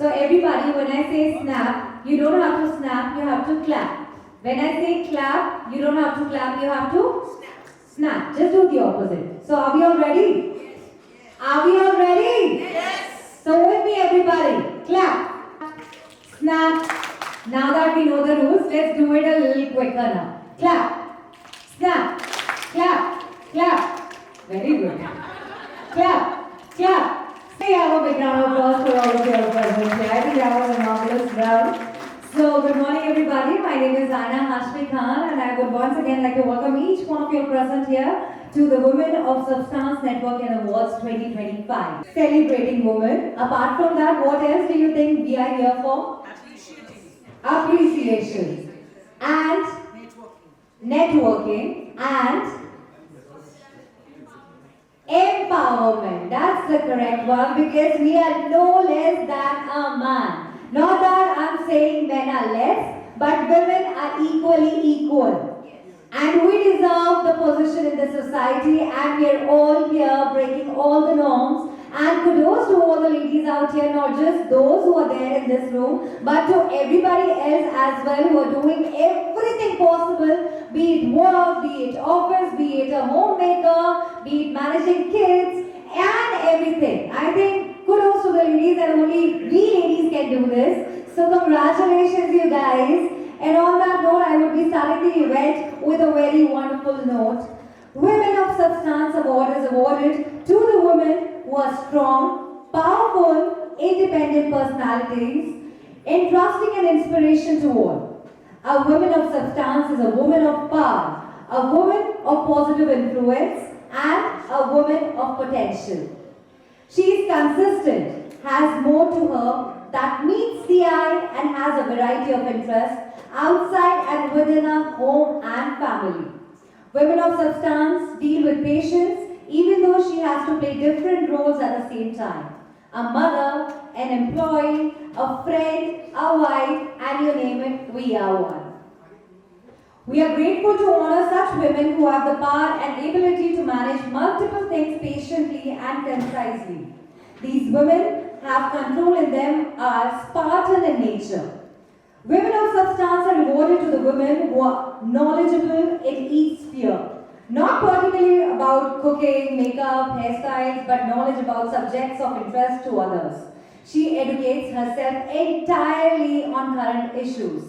So everybody, when I say snap, you don't have to snap, you have to clap. When I say clap, you don't have to clap, you have to snap. Just do the opposite. So are we all ready? Yes. Are we all ready? Yes. So with me everybody, clap, snap. Now that we know the rules, let's do it a little quicker now. Clap, snap, clap, clap. Very good. Clap, clap. Hey, have a big round of applause for all of your presence here. I think that was a marvelous round. So, good morning everybody. My name is Ana Hashmi Khan and I would once again like to welcome each one of you present here to the Women of Substance Network and Awards 2025. Celebrating women. Apart from that, what else do you think we are here for? Appreciation. And networking. And empowerment. That's the correct one because we are no less than a man. Not that I'm saying men are less, but women are equally equal. And we deserve the position in the society and we are all here breaking all the norms. And kudos to all the ladies out here, not just those who are there in this room, but to everybody else as well who are doing everything possible, be it work, be it office, be it a homemaker, be it managing kids, and everything. I think kudos to the ladies and only we ladies can do this. So congrats. Congratulations, you guys. And on that note, I would be starting the event with a very wonderful note. Women of Substance Award is awarded to the women who are strong, powerful, independent personalities, entrusting and inspiration to all. A woman of substance is a woman of power, a woman of positive influence, and a woman of potential. She is consistent, has more to her that meets the eye, and has a variety of interests outside and within her home and family. Women of substance deal with patience even though she has to play different roles at the same time. A mother, an employee, a friend, a wife, and you name it, we are one. We are grateful to honor such women who have the power and ability to manage multiple things patiently and concisely. These women have control in them, are Spartan in nature. Women of substance are rewarded to the women who are knowledgeable in each sphere. Not particularly about cooking, makeup, hairstyles, but knowledge about subjects of interest to others. She educates herself entirely on current issues.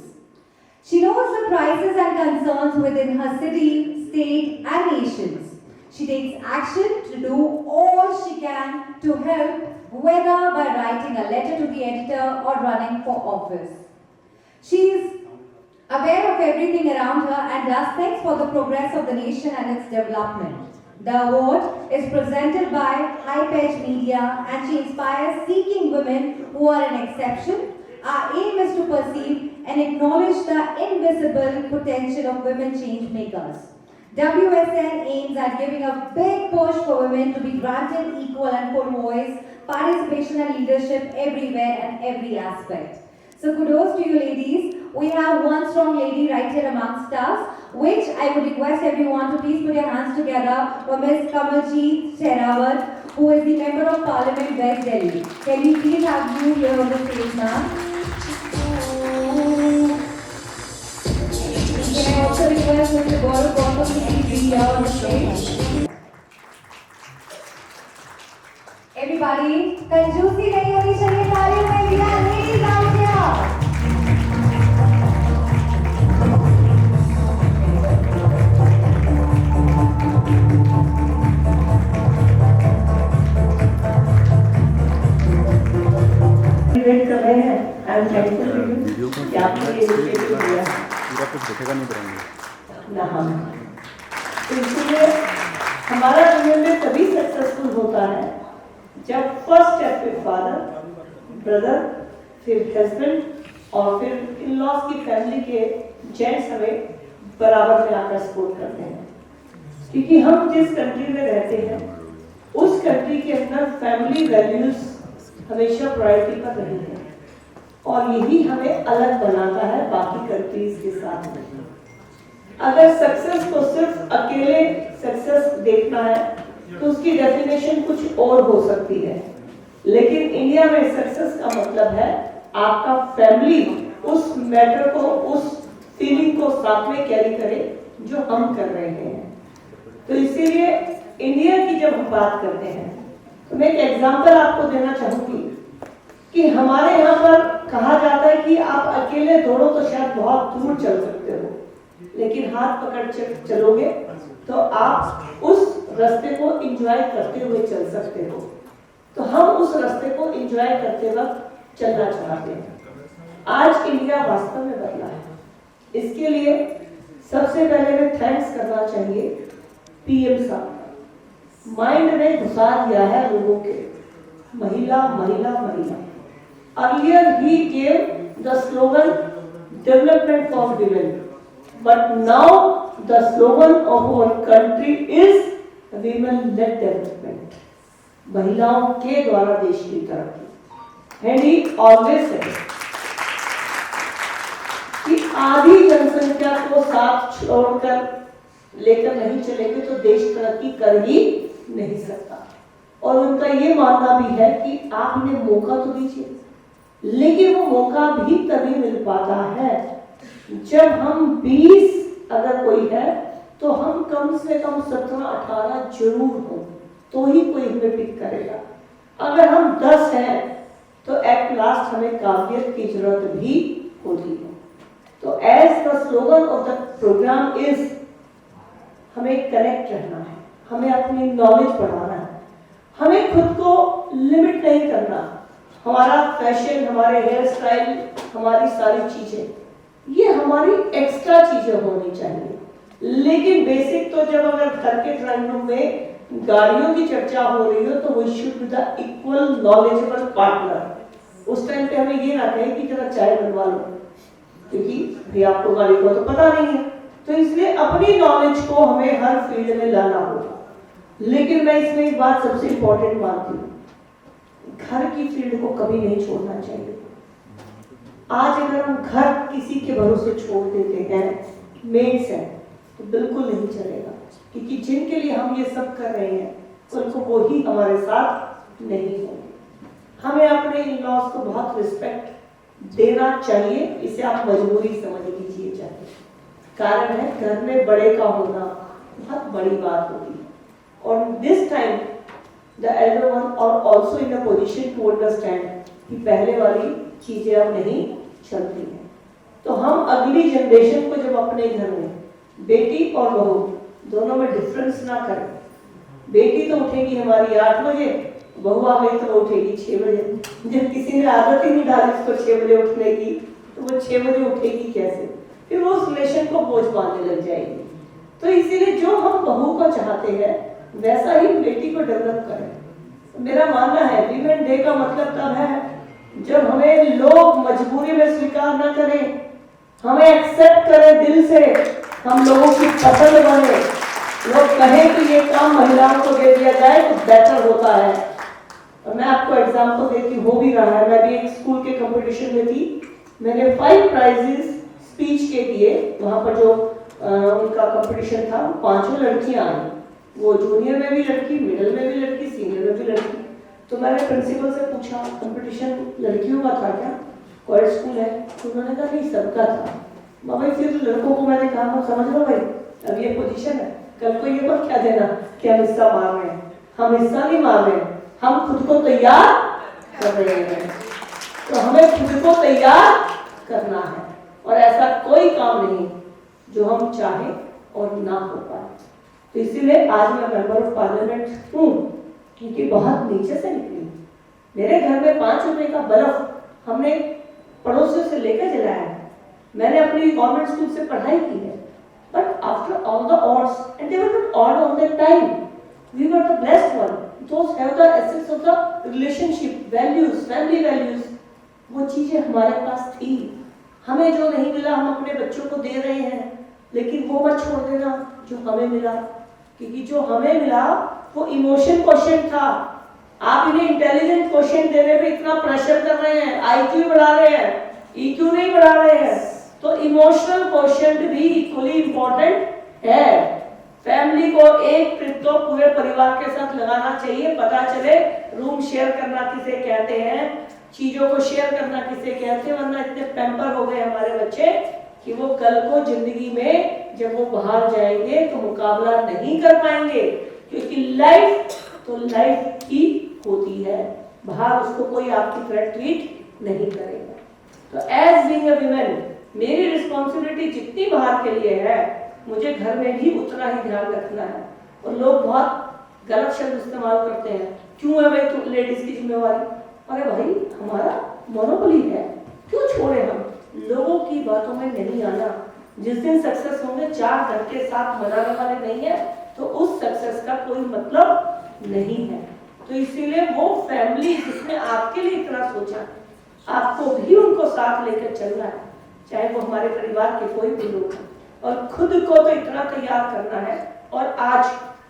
She knows the crises and concerns within her city, state, and nations. She takes action to do all she can to help, whether by writing a letter to the editor or running for office. She is aware of everything around her and does things for the progress of the nation and its development. The award is presented by Hype Media and she inspires seeking women who are an exception. Our aim is to perceive and acknowledge the invisible potential of women change makers. WSN aims at giving a big push for women to be granted equal and full voice, participation and leadership everywhere and every aspect. So kudos to you ladies. We have one strong lady right here amongst us, which I would request everyone to please put your hands together for Ms. Kamaljeet Sehrawat, who is the Member of Parliament West Delhi. Can we please have you here on the stage now? Can I also request Mr. Gaurav Gautam to please be here on the stage? Everybody, कंजूसी नहीं होनी चाहिए तालियों में दिया ladies out here. Wait कर रहे हैं। I am thankful to you कि आपने ये इनिशिएटिव लिया। पूरा कुछ दिखेगा नहीं करेंगे ना हम तो इसलिए हमारा रिलेशन तभी सक्सेसफुल होता है जब फर्स्ट स्टेप पे फादर, ब्रदर, फिर हस्बैंड और फिर इन लॉज की फैमिली के जेंट्स हमें बराबर में आकर सपोर्ट करते हैं। क्योंकि हम जिस कंट्री में रहते हैं उस कंट्री के अंदर फैमिली वैल्यूज हमेशा प्रायोरिटी पर रही है और यही हमें अलग बनाता है बाकी कंट्रीज के साथ में। अगर सक्सेस को सिर्फ अकेले सक्सेस देखना है तो उसकी डेफिनेशन कुछ और हो सकती है, लेकिन इंडिया में सक्सेस का मतलब है आपका फैमिली उस मैटर को, उस फीलिंग को साथ में कैरी करे जो हम कर रहे हैं। तो इसीलिए इंडिया की जब हम बात करते हैं तो मैं एक एग्जांपल आपको देना चाहूंगी कि हमारे यहाँ पर कहा जाता है कि आप अकेले दौड़ो तो शायद बहुत दूर चल सकते हो, लेकिन हाथ पकड़ चलोगे तो आप उस रास्ते को एंजॉय करते हुए चल सकते हो। तो हम उस रास्ते को एंजॉय करते वक्त चलना चाहते हैं। आज इंडिया वास्तव में बदला है, इसके लिए सबसे पहले मैं थैंक्स करना चाहिए पीएम साहब का। माइंड ने घुसा दिया है लोगों के महिला महिला महिला। अर्लियर ही gave the slogan development for women, but now the slogan of our country is women led development. महिलाओं के द्वारा देश की तरक्की। एंड ही ऑलवेज सेड कि आधी जनसंख्या को साथ छोड़कर लेकर नहीं चलेंगे तो देश तरक्की कर ही नहीं सकता। और उनका ये मानना भी है कि आप इन्हें मौका तो दीजिए, लेकिन वो मौका भी तभी मिल पाता है जब हम 20 अगर कोई है तो हम कम से कम 17-18 जरूर हो तो ही कोई हमें पिक करेगा। अगर हम 10 हैं तो एट लास्ट हमें काबिलियत की जरूरत भी होती है। तो as the slogan of the program is, हमें कनेक्ट रहना है, हमें अपनी नॉलेज बढ़ाना है, हमें खुद को लिमिट नहीं करना। हमारा फैशन, हमारे हेयर स्टाइल, हमारी सारी चीजें ये हमारी एक्स्ट्रा चीजें होनी चाहिए, लेकिन बेसिक तो जब अगर घर के ड्राइंग रूम में गाड़ियों की चर्चा हो रही हो तो we should be the equal knowledgeable partner. उस टाइम पे हमें ये ना कहें कि जरा चाय बनवा लो, क्योंकि भाई आपको गाड़ी को तो पता नहीं है। तो इसलिए अपनी नॉलेज को हमें हर फील्ड में लाना होगा। लेकिन मैं इसमें एक बात सबसे इंपॉर्टेंट मानती हूँ, घर की फील्ड को कभी नहीं छोड़ना चाहिए। आज अगर हम घर किसी के भरोसे छोड़ देते हैं, मेड्स हैं, तो बिल्कुल नहीं चलेगा, क्योंकि जिनके लिए हम ये सब कर रहे हैं उनको वो ही हमारे साथ नहीं होंगे। हमें अपने इन-लॉज को बहुत रिस्पेक्ट देना चाहिए, इसे आप मजबूरी समझ लीजिए चाहिए। कारण है घर में बड़े का होना बहुत बड़ी बात होती है, और this time the elder one are also in a position to understand कि पहले वाली चीजें अब नहीं चलती हैं। तो हम अगली जनरेशन को जब अपने घर में बेटी और बहू दोनों में डिफरेंस ना करें, बेटी तो उठेगी हमारी 8 बजे, बहू आ गई तो वो उठेगी 6 बजे। जब किसी ने आदत ही नहीं डाली उसको 6 बजे उठने की, तो वो 6 बजे उठेगी कैसे? फिर वो उस रिलेशन को बोझ मानने लग जाएगी। तो इसीलिए जो हम बहू को चाहते हैं वैसा ही बेटी को डेवलप करें। मेरा मानना है वीमेन डे का मतलब तब है जब हमें लोग मजबूरी में स्वीकार न करें, हमें एक्सेप्ट करें दिल से, हम लोगों की पसंद बने, लोग कहें कि ये काम महिलाओं को दे दिया जाए तो बेटर होता है। और मैं आपको एग्जांपल देती, हो भी रहा है। मैं भी एक स्कूल के कंपटीशन में थी, मैंने 5 प्राइजेस स्पीच के दिए। वहां पर जो उनका कंपटीशन था, 5 लड़कियां आई, वो जूनियर में भी लड़की, मिडिल में भी लड़की, सीनियर में भी लड़की। तो मैंने प्रिंसिपल से पूछा कंपटीशन लड़कियों का था क्या, कॉलेज स्कूल है? तो उन्होंने कहा नहीं सबका था। भाई फिर लड़कों को मैंने कहा मत समझ लो भाई, अब ये पोजीशन है, कल को ये मत क्या देना कि हम हिस्सा मार रहे हैं। हम हिस्सा नहीं मार रहे हैं, हम खुद को तैयार कर रहे हैं। तो हमें खुद को तैयार करना है, और ऐसा कोई काम नहीं जो हम चाहें और ना हो पाए। तो इसीलिए आज मैं मेंबर ऑफ पार्लियामेंट हूँ, क्योंकि बहुत नीचे से निकली। मेरे घर में 5 रुपए का बल्ब हमने पड़ोसियों से लेकर जलाया है। मैंने अपनी गवर्नमेंट स्कूल से पढ़ाई की है, but after all the odds, and they were not odd on that time, we were the blessed one. Those have the essence of the relationship, values, family values. वो चीजें हमारे पास थी। हमें जो नहीं मिला हम अपने बच्चों को दे रहे हैं, लेकिन वो मत छोड़ देना जो हमें मिला, क्योंकि जो हमें मिला वो इमोशन क्वेश्चन था। आप इन्हें इंटेलिजेंट क्वेश्चन देने पे इतना प्रेशर कर रहे हैं, IQ बढ़ा रहे हैं, EQ नहीं बढ़ा रहे हैं। तो इमोशनल क्वेश्चन भी इक्वली इंपॉर्टेंट है। फैमिली को एक ट्रिप तो पूरे परिवार के साथ लगाना चाहिए, पता चले रूम शेयर करना किसे कहते हैं, चीजों को शेयर करना किसे कहते हैं। वरना इतने पैम्पर हो गए हमारे बच्चे कि वो कल को जिंदगी में जब वो बाहर जाएंगे तो मुकाबला नहीं कर पाएंगे, क्योंकि लाइफ तो लाइफ ही होती है, बाहर उसको कोई आपकी तरह ट्रीट नहीं करेगा। तो एज बीइंग अ वीमेन मेरी रिस्पॉन्सिबिलिटी जितनी बाहर के लिए है, मुझे घर में भी उतना ही ध्यान रखना है। और लोग बहुत गलत शब्द इस्तेमाल करते हैं, क्यों है भाई तुम लेडीज की जिम्मेवारी? अरे भाई हमारा मोनोपोली है, क्यों छोड़े हम? लोगों की बातों में नहीं आना। जिस दिन सक्सेस होंगे 4 घंटे साथ मनाने वाले नहीं है, तो उस सक्सेस का कोई मतलब नहीं है। तो इसीलिए वो फैमिली जिसने आपके लिए इतना सोचा, आपको भी उनको साथ लेकर चलना है, चाहे वो हमारे परिवार के कोई भी लोग हैं। और खुद को तो इतना तैयार करना है। और आज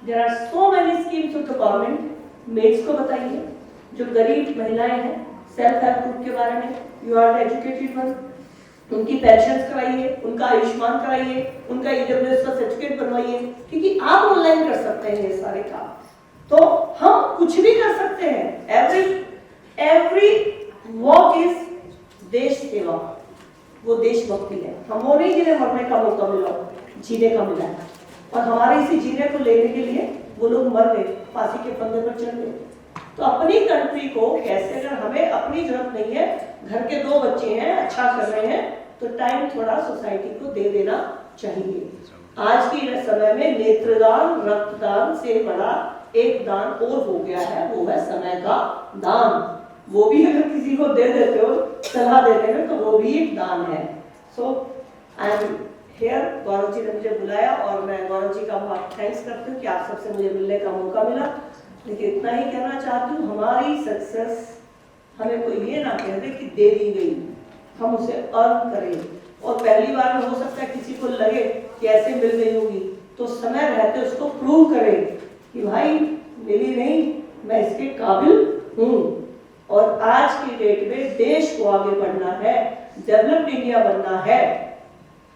there are so many schemes of the government. Maids को बताइए, जो गरीब महिलाएं हैं, सेल्फ हेल्प ग्रुप के बारे में, you are the educated one, उनकी पेंशन कराइए, उनका आयुष्मान कराइए, उनका EWS का सर्टिफिकेट बनवाइए, क्योंकि आप ऑनलाइन कर सकते हैं ये सारे काम। तो हम कुछ भी कर सकते हैं। एवरी वॉक इज देश सेवा, वो देशभक्ति है। हम वो नहीं जिन्हें मरने का मौका मिला, जीने का मिला है। और हमारे इसी जीने को लेने के लिए वो लोग मर गए, फांसी के फंदे पर चढ़ गए। तो अपनी कंट्री को कैसे, अगर हमें अपनी जरूरत नहीं है, घर के 2 बच्चे हैं, अच्छा कर रहे हैं, तो टाइम थोड़ा सोसाइटी को दे देना चाहिए। आज के समय में नेत्रदान, रक्तदान से बड़ा एक दान और हो गया है, वो है समय का दान। वो भी अगर किसी को दे देते हो सलाह देने में, तो वो भी एक दान है। So I am here, Gaurav ji ने मुझे बुलाया और मैं गौरव जी का बहुत थैंक्स करती हूँ कि आप सबसे मुझे मिलने का मौका मिला। लेकिन इतना ही कहना चाहती हूँ, हमारी सक्सेस हमें कोई ये ना कह दे कि दे दी गई, हम उसे अर्न करें। और पहली बार में हो सकता है किसी को लगे कि ऐसे मिल गई होगी, तो समय रहते उसको प्रूव करें कि भाई मिली नहीं, मैं इसके काबिल हूँ। और आज की डेट में देश को आगे बढ़ना है, डेवलप्ड इंडिया बनना है,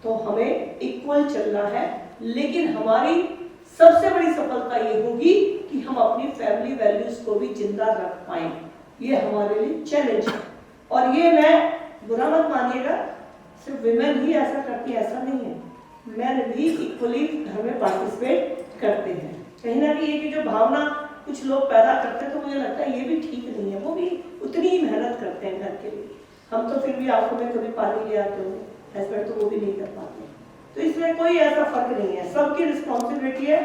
तो हमें इक्वल चलना है। लेकिन हमारी सबसे बड़ी सफलता ये होगी कि हम अपनी फैमिली वैल्यूज को भी जिंदा रख पाएं। ये हमारे लिए चैलेंज है। और ये मैं बुरा मत मानिएगा, सिर्फ विमेन ही ऐसा करती है ऐसा नहीं है, मैन भी इक्वली घर में पार्टिसिपेट करते हैं। कहीं ना कहीं ये जो भावना कुछ लोग पैदा करते हैं, तो मुझे लगता है ये भी ठीक नहीं है। वो भी उतनी ही मेहनत करते हैं घर के लिए। हम तो फिर भी आंखों में कभी पानी ले आते हो, हस्बैंड तो वो भी नहीं कर पाते। तो इसमें कोई ऐसा फर्क नहीं है, सबकी रिस्पॉन्सिबिलिटी है।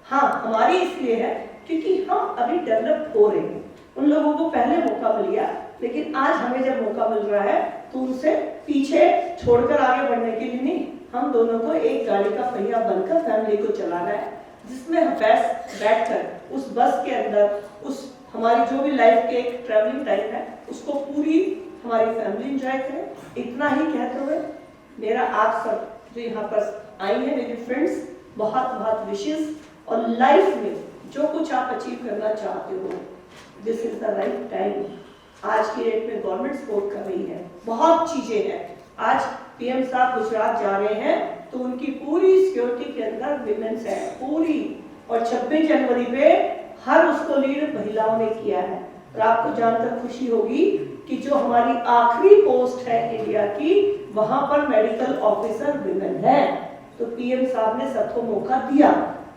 हाँ, हमारी इसलिए है क्योंकि हम अभी डेवलप हो रहे हैं। उन लोगों को पहले मौका मिल गया, लेकिन आज हमें जब मौका मिल रहा है तो उनसे पीछे छोड़कर आगे बढ़ने के लिए नहीं, हम दोनों को एक गाड़ी का पहिया बनकर फैमिली को चलाना है, जिसमें बैठकर उस बस के अंदर उस हमारी जो भी लाइफ के एक ट्रैवलिंग टाइम है उसको पूरी हमारी फैमिली एंजॉय करे। इतना ही कहते हुए मेरा आप सब जो यहाँ पर आई है, मेरी फ्रेंड्स, बहुत बहुत विशेष। और लाइफ में जो कुछ आप अचीव करना चाहते हो, this is the right time. आज की डेट में गवर्नमेंट सपोर्ट कर रही है, बहुत चीजें हैं। आज पीएम साहब गुजरात जा रहे हैं तो उनकी पूरी सिक्योरिटी के अंदर विमेन्स है पूरी। और 26 जनवरी पे हर उसको लीड महिलाओं ने किया है। और आपको जानकर खुशी होगी कि जो हमारी आखिरी पोस्ट है इंडिया की, वहां पर मेडिकल ऑफिसर विमेन है। तो पीएम साहब ने सबको मौका दिया।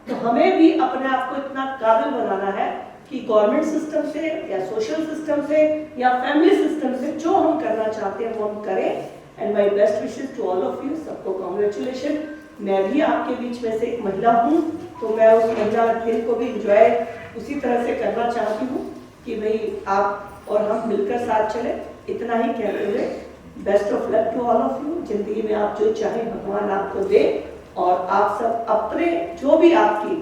तो हमें भी अपने आप को इतना काबिल बनाना है कि गवर्नमेंट सिस्टम से या सोशल सिस्टम से या फैमिली सिस्टम से जो हम करना चाहते हैं वो हम करें। And my best wishes to all of you, सबको कांग्रेचुलेशन। मैं भी आपके बीच में से एक महिला हूँ, तो मैं उस महिला खेल को भी एंजॉय उसी तरह से करना चाहती हूँ कि भाई आप और हम मिलकर साथ चले। इतना ही कहते हुए best of luck to all of you. जिंदगी में आप जो चाहें भगवान आपको दे, और आप सब अपने जो भी आपकी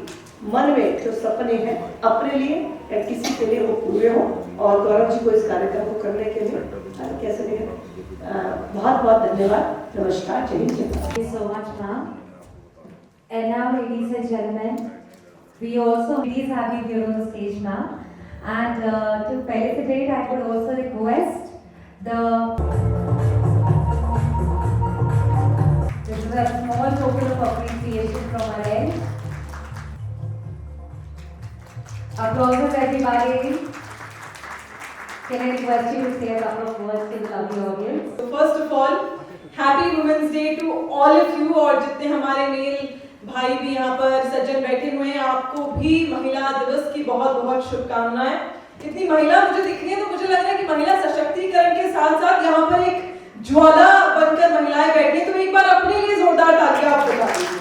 मन में जो सपने हैं अपने लिए या किसी के लिए वो पूरे हो। और गौरव जी को इस कार्यक्रम को करने के लिए कैसे देखें, बहुत बहुत धन्यवाद। नमस्कार, जय Hind. Thank you so much, ma'am. And now, ladies and gentlemen, we also please have you here on the stage now. And to felicitate, I would also request this is a small token of appreciation from our end. Applauses, everybody. Can I request you to say a couple of words to the lovely audience? So first of all, Happy Women's Day to all of you। और जितने हमारे mail भाई भी यहाँ पर सज्जन बैठे हुए हैं, आपको भी महिला दिवस की बहुत बहुत शुभकामनाएं। इतनी महिला मुझे दिख रही है तो मुझे लग रहा है कि महिला सशक्तिकरण के साथ साथ यहाँ पर एक ज्वाला बनकर महिलाएं बैठी हैं। तो एक बार अपने लिए जोरदार तालियां आप बजा दीजिए।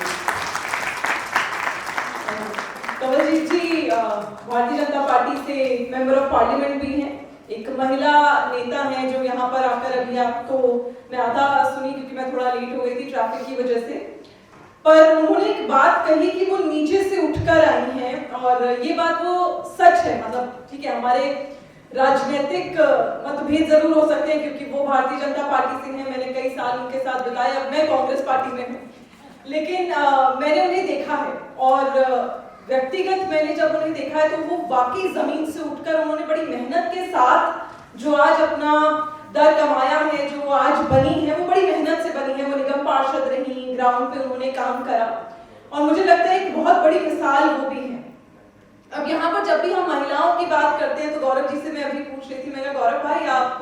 कवलजीत जी भारतीय जनता पार्टी से मेंबर ऑफ पार्लियामेंट भी हैं, एक महिला नेता हैं जो यहाँ पर आकर अभी आपको मैं आधा सुनी क्योंकि मैं थोड़ा लेट हो गई थी ट्रैफिक की वजह से। पर उन्होंने एक बात कही कि वो नीचे से उठकर आई हैं, और ये बात वो सच है। मतलब ठीक है, हमारे राजनीतिक मतभेद जरूर हो सकते हैं क्योंकि वो भारतीय जनता पार्टी से हैं, मैंने कई साल उनके साथ बिताए, अब मैं कांग्रेस पार्टी में हूँ। लेकिन मैंने उन्हें देखा है, और व्यक्तिगत मैंने जब उन्हें देखा है तो वो वाकई जमीन से उठकर उन्होंने बड़ी मेहनत के साथ जो आज अपना दर कमाया है, जो आज बनी है, वो बड़ी मेहनत से बनी है। वो निगम पार्षद रही, ग्राउंड पे उन्होंने काम करा, और मुझे लगता है एक बहुत बड़ी मिसाल वो भी है। अब यहाँ पर जब भी हम महिलाओं की बात करते हैं तो गौरव जी से मैं अभी पूछ रही थी, मैं गौरव भाई आप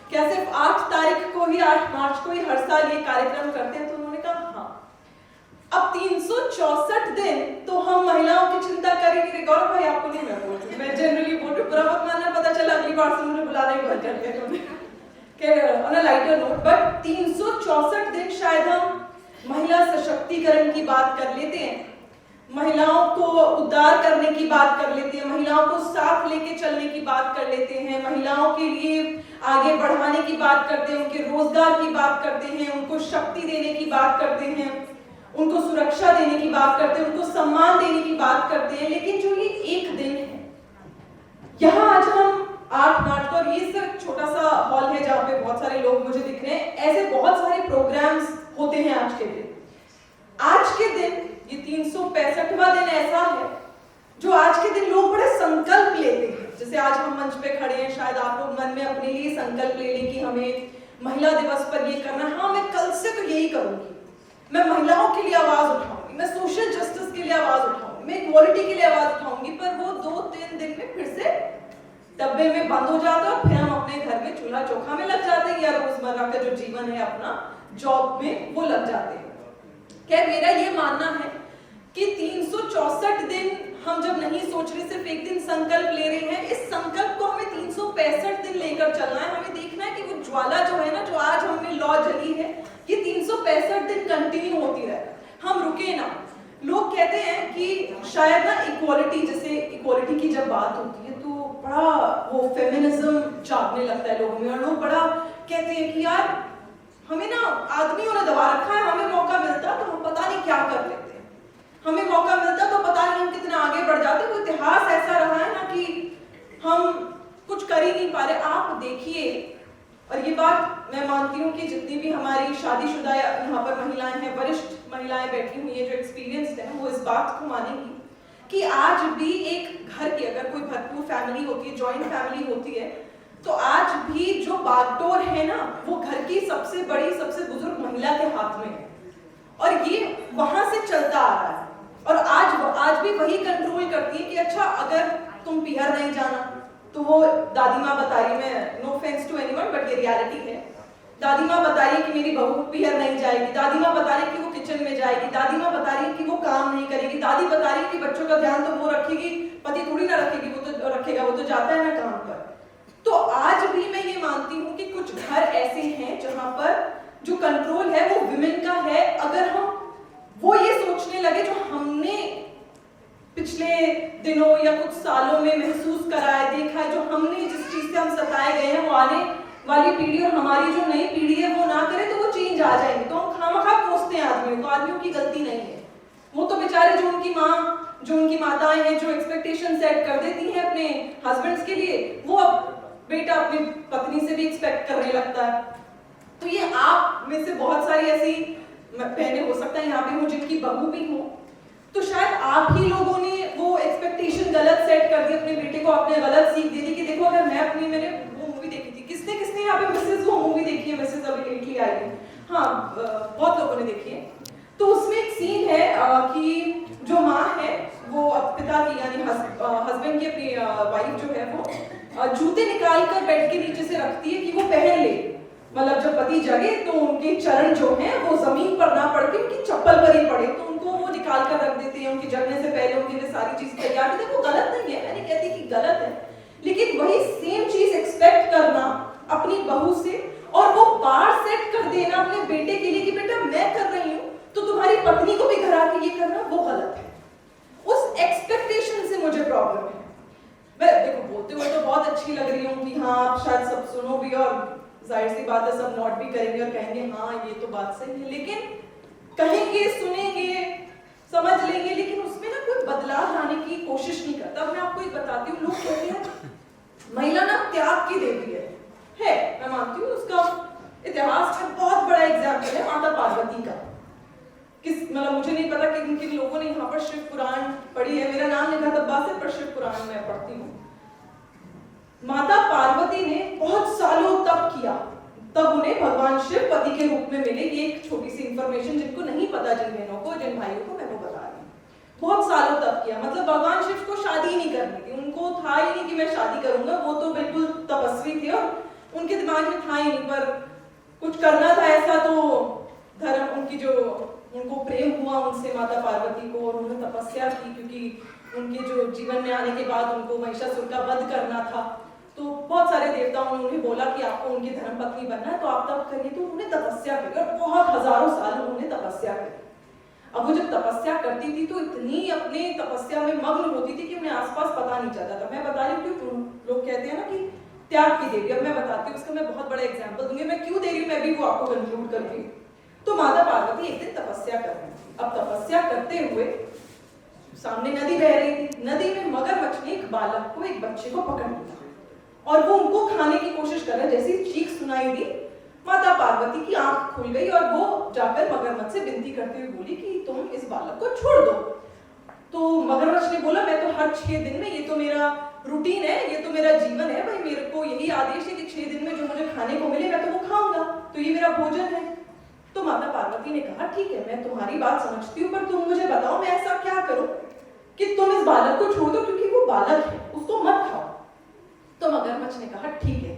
क्या सिर्फ 8 तारीख को ही 8 मार्च को ही हर साल ये कार्यक्रम करते हैं? तो उन्होंने कहा हाँ। अब 364 दिन तो हम महिलाओं की चिंता करेंगे। गौरव भाई आपको नहीं मैं बोल रही, मैं जनरली बोल रही हूँ, बुरा मत मानना, पता चला अगली बार से मुझे बुलाना ही बंद कर दिया। On a lighter note, but 364 दिन शायद हम महिला सशक्तिकरण की बात कर लेते हैं, महिलाओं को उद्धार करने की बात कर लेते हैं, महिलाओं को साथ लेके चलने की बात कर लेते हैं, महिलाओं के लिए आगे बढ़ाने की बात करते हैं, उनके रोजगार की बात करते हैं, उनको शक्ति देने की बात करते हैं, उनको सुरक्षा देने की बात करते हैं, उनको सम्मान देने की बात करते हैं। लेकिन जो ये एक दिन है, यहाँ आज हम 8 मार्च को, और ये सिर्फ छोटा सा हॉल है जहाँ पे बहुत सारे लोग मुझे दिख रहे हैं, ऐसे बहुत सारे प्रोग्राम्स होते हैं आज के दिन। आज के दिन ये 365वां दिन ऐसा है जो आज के दिन लोग बड़े संकल्प लेते हैं। जैसे आज हम मंच पे खड़े हैं, शायद आप लोग मन में अपने लिए संकल्प ले लें कि हमें महिला दिवस पर ये करना है, हाँ मैं कल से तो यही करूंगी, मैं महिलाओं के लिए आवाज उठाऊंगी, मैं सोशल जस्टिस के लिए आवाज उठाऊंगी, मैं इक्वालिटी के लिए आवाज उठाऊंगी। पर वो 2-3 दिन में फिर से डब्बे में बंद हो जाता है और फिर हम अपने घर में चूल्हा चौखा में लग जाते हैं, या रोजमर्रा का जो जीवन है अपना जॉब में वो लग जाते हैं। क्या मेरा ये मानना है कि 364 दिन हम जब नहीं सोच रहे, सिर्फ एक दिन संकल्प ले रहे हैं, इस संकल्प को हमें 365 दिन लेकर चलना है। हमें देखना है कि वो ज्वाला जो है ना, जो आज हमें लौ जली है, ये 365 दिन कंटिन्यू होती रहे, हम रुके ना। लोग कहते हैं कि शायद ना इक्वालिटी, जैसे इक्वालिटी की जब बात होती है तो बड़ा वो फेमिनिज्म जागने लगता है लोगों में, और लोग बड़ा कहते हैं कि यार हमें ना आदमियों ने दबा रखा है, हमें मौका मिलता तो हम पता नहीं क्या कर लेते हैं, हमें मौका मिलता तो पता नहीं हम कितना आगे बढ़ जाते। वो इतिहास ऐसा रहा है ना कि हम कुछ कर ही नहीं पा रहे। आप देखिए, और ये बात मैं मानती हूँ कि जितनी भी हमारी शादीशुदा यहाँ पर महिलाएं हैं, वरिष्ठ महिलाएं बैठी हुई हैं जो एक्सपीरियंस्ड हैं, वो इस बात को मानेंगी कि आज भी एक घर की अगर कोई भरपूर फैमिली होती है, जॉइंट फैमिली होती है, तो आज भी जो बागडोर है ना, वो घर की सबसे बड़ी, सबसे बुजुर्ग महिला के हाथ में है, और ये वहां से चलता आ रहा है। और आज भी वही कंट्रोल करती है कि अच्छा अगर तुम पीहर नहीं जाना तो वो दादी माँ बता रही, मैं no offence to anyone but ये रियलिटी है, दादी माँ बता रही है कि मेरी बहू पीहर नहीं जाएगी, दादी माँ बता रही है कि वो किचन में जाएगी, दादी माँ बता रही है कि वो काम नहीं करेगी, दादी बता रही है कि बच्चों का ध्यान तो वो रखेगी, पति थोड़ी ना रखेगी, वो तो रखेगा, वो तो जाता है ना काम पर। तो आज भी मैं ये मानती हूँ कि कुछ घर ऐसे हैं जहां पर जो कंट्रोल है वो विमेन का है। अगर हम वो ये सोचने लगे जो हमने पिछले दिनों या कुछ सालों में महसूस करा है, देखा है, जो हमने जिस चीज से हम सताए गए हैं, वो आने वाली पीढ़ी और हमारी जो नई पीढ़ी है वो ना करे तो वो चेंज आ जाएंगे। तो हम खामखा कोसते हैं आदमियों को, आदमियों की गलती नहीं है, वो तो बेचारे जो उनकी माँ, जो उनकी माताएं हैं, जो एक्सपेक्टेशन सेट कर देती हैं अपने हस्बैंड्स के लिए, वो अब बेटा अपनी पत्नी से भी एक्सपेक्ट करने लगता है। तो ये आप में से बहुत सारी ऐसी बहनें हो सकता है यहाँ पे हो जिनकी बहू भी हो, तो शायद आप ही लोगों ने वो एक्सपेक्टेशन गलत सेट कर दी अपने बेटे को, आपने गलत सीख दे दी कि देखो अगर मैं अपनी, मैंने वो मूवी देखी थी, किसने यहाँ पे मिसेज वो मूवी देखी है, मिसेज अभी लेटली आई है, हाँ बहुत लोगों ने देखी है। तो उसमें एक सीन है कि जो माँ है वो पिता की यानी हस्बैंड की अपनी वाइफ जो है वो जूते निकाल कर बेड के नीचे से रखती है कि वो पहन ले, मतलब जब पति जगे तो उनके चरण जो हैं वो जमीन पर ना पड़ के उनकी चप्पल पर ही पड़े, तो उनको वो निकाल कर रख देते हैं, उनके जगने से पहले उनके लिए सारी चीज तैयार करते हैं। वो गलत नहीं है, मैं नहीं कहती कि गलत है, लेकिन वही सेम चीज एक्सपेक्ट करना अपनी बहू से और वो बार सेट कर देना अपने बेटे के लिए कि बेटा मैं कर रही हूँ तो तुम्हारी पत्नी को भी घर आके ये करना, वो गलत है। उस एक्सपेक्टेशन से मुझे प्रॉब्लम है। मैं देखो बोलते हुए तो बहुत अच्छी लग रही हूँ कि हाँ आप शायद सब सुनो भी और जाहिर सी बात है सब नोट भी करेंगे और कहेंगे हाँ ये तो बात सही है, लेकिन कहेंगे, सुनेंगे, समझ लेंगे, लेकिन उसमें ना कोई बदलाव लाने की कोशिश नहीं करता। अब मैं आपको एक बताती हूँ, लोग कहते हैं महिला ना त्याग की देवी है, मैं मानती हूँ, उसका इतिहास में बहुत बड़ा एग्जाम्पल है माता पार्वती का। मतलब मुझे नहीं पता कि किन लोगों ने यहाँ पर शिव पुराण पढ़ी है, मेरा नाम लिखा तब्बा से, पर शिव पुराण मैं पढ़ती हूँ। माता पार्वती ने बहुत सालों तप किया, तब उन्हें भगवान शिव पति के रूप में मिले। ये एक छोटी सी इंफॉर्मेशन जिनको नहीं पता, जिन बहनों को, जिन भाइयों को, मैं वो बता रही हूँ। बहुत सालों तप किया, मतलब भगवान शिव को शादी ही नहीं करनी थी, उनको था ही नहीं कि मैं शादी करूंगा, वो तो बिल्कुल तपस्वी थे और उनके दिमाग में था ही नहीं, पर कुछ करना था ऐसा तो धर्म, उनकी जो उनको प्रेम हुआ उनसे माता पार्वती को, और उन्होंने तपस्या की क्योंकि उनके जो जीवन में आने के बाद उनको महिषासुर का वध करना था। तो बहुत सारे देवताओं ने उन्हें बोला कि आपको उनकी धर्मपत्नी बनना है तो आप तप करिए, तो उन्होंने तपस्या करी और बहुत हजारों साल उन्होंने तपस्या करी। अब वो जब तपस्या करती थी तो इतनी अपने तपस्या में मग्न होती थी कि उन्हें आसपास पता नहीं चलता था। मैं बता रही हूँ क्यों लोग कहते हैं ना कि त्याग की देवी, अब मैं बताती हूँ, उसका मैं बहुत बड़ा एग्जाम्पल दूंगी। मैं क्यों दे रही हूँ मैं भी वो आपको कंक्लूड करूंगी। तो माता पार्वती एक दिन तपस्या कर रही थी। अब तपस्या करते हुए सामने नदी बह रही थी, नदी में मगरमच्छ ने एक बालक को, एक बच्चे को पकड़ लिया और वो उनको खाने की कोशिश कर रहा है। जैसी चीख सुनाई दी, माता पार्वती की आंख खुल गई और वो जाकर मगरमच्छ से विनती करते हुए बोली कि तुम इस बालक को छोड़ दो। तो मगरमच्छ ने बोला मैं तो हर 6 दिन में, ये तो मेरा रूटीन है, ये तो मेरा जीवन है भाई, मेरे को यही आदेश है कि 6 दिन में जो मुझे खाने को मिले मैं तो वो खाऊंगा, तो ये मेरा भोजन है। तो माता पार्वती ने कहा ठीक है, मैं तुम्हारी बात समझती हूँ, पर तुम मुझे बताओ मैं ऐसा क्या करूं कि तुम इस बालक को छोड़ दो, क्योंकि वो बालक है, उसको मत खाओ। तो मगरमच्छ ने कहा ठीक है,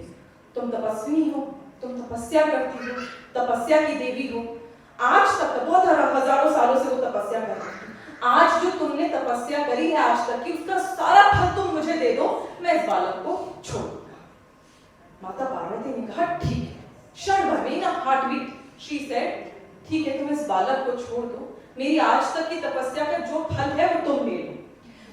तुम तपस्विनी हो, तुम तपस्या करती हो, तपस्या की देवी हो, आज तक बहुत हजारों सालों से वो तपस्या कर रही है, आज जो तुमने तपस्या करी है आज तक की, उसका सारा फल तुम मुझे दे दो, मैं इस बालक को छोड़ दूंगा। माता पार्वती ने कहा ठीक है, क्षण भर में ना हार्टबीट शी सेड ठीक है, तुम इस बालक को छोड़ दो, मेरी आज तक की तपस्या का जो फल है वो तुम ले लो।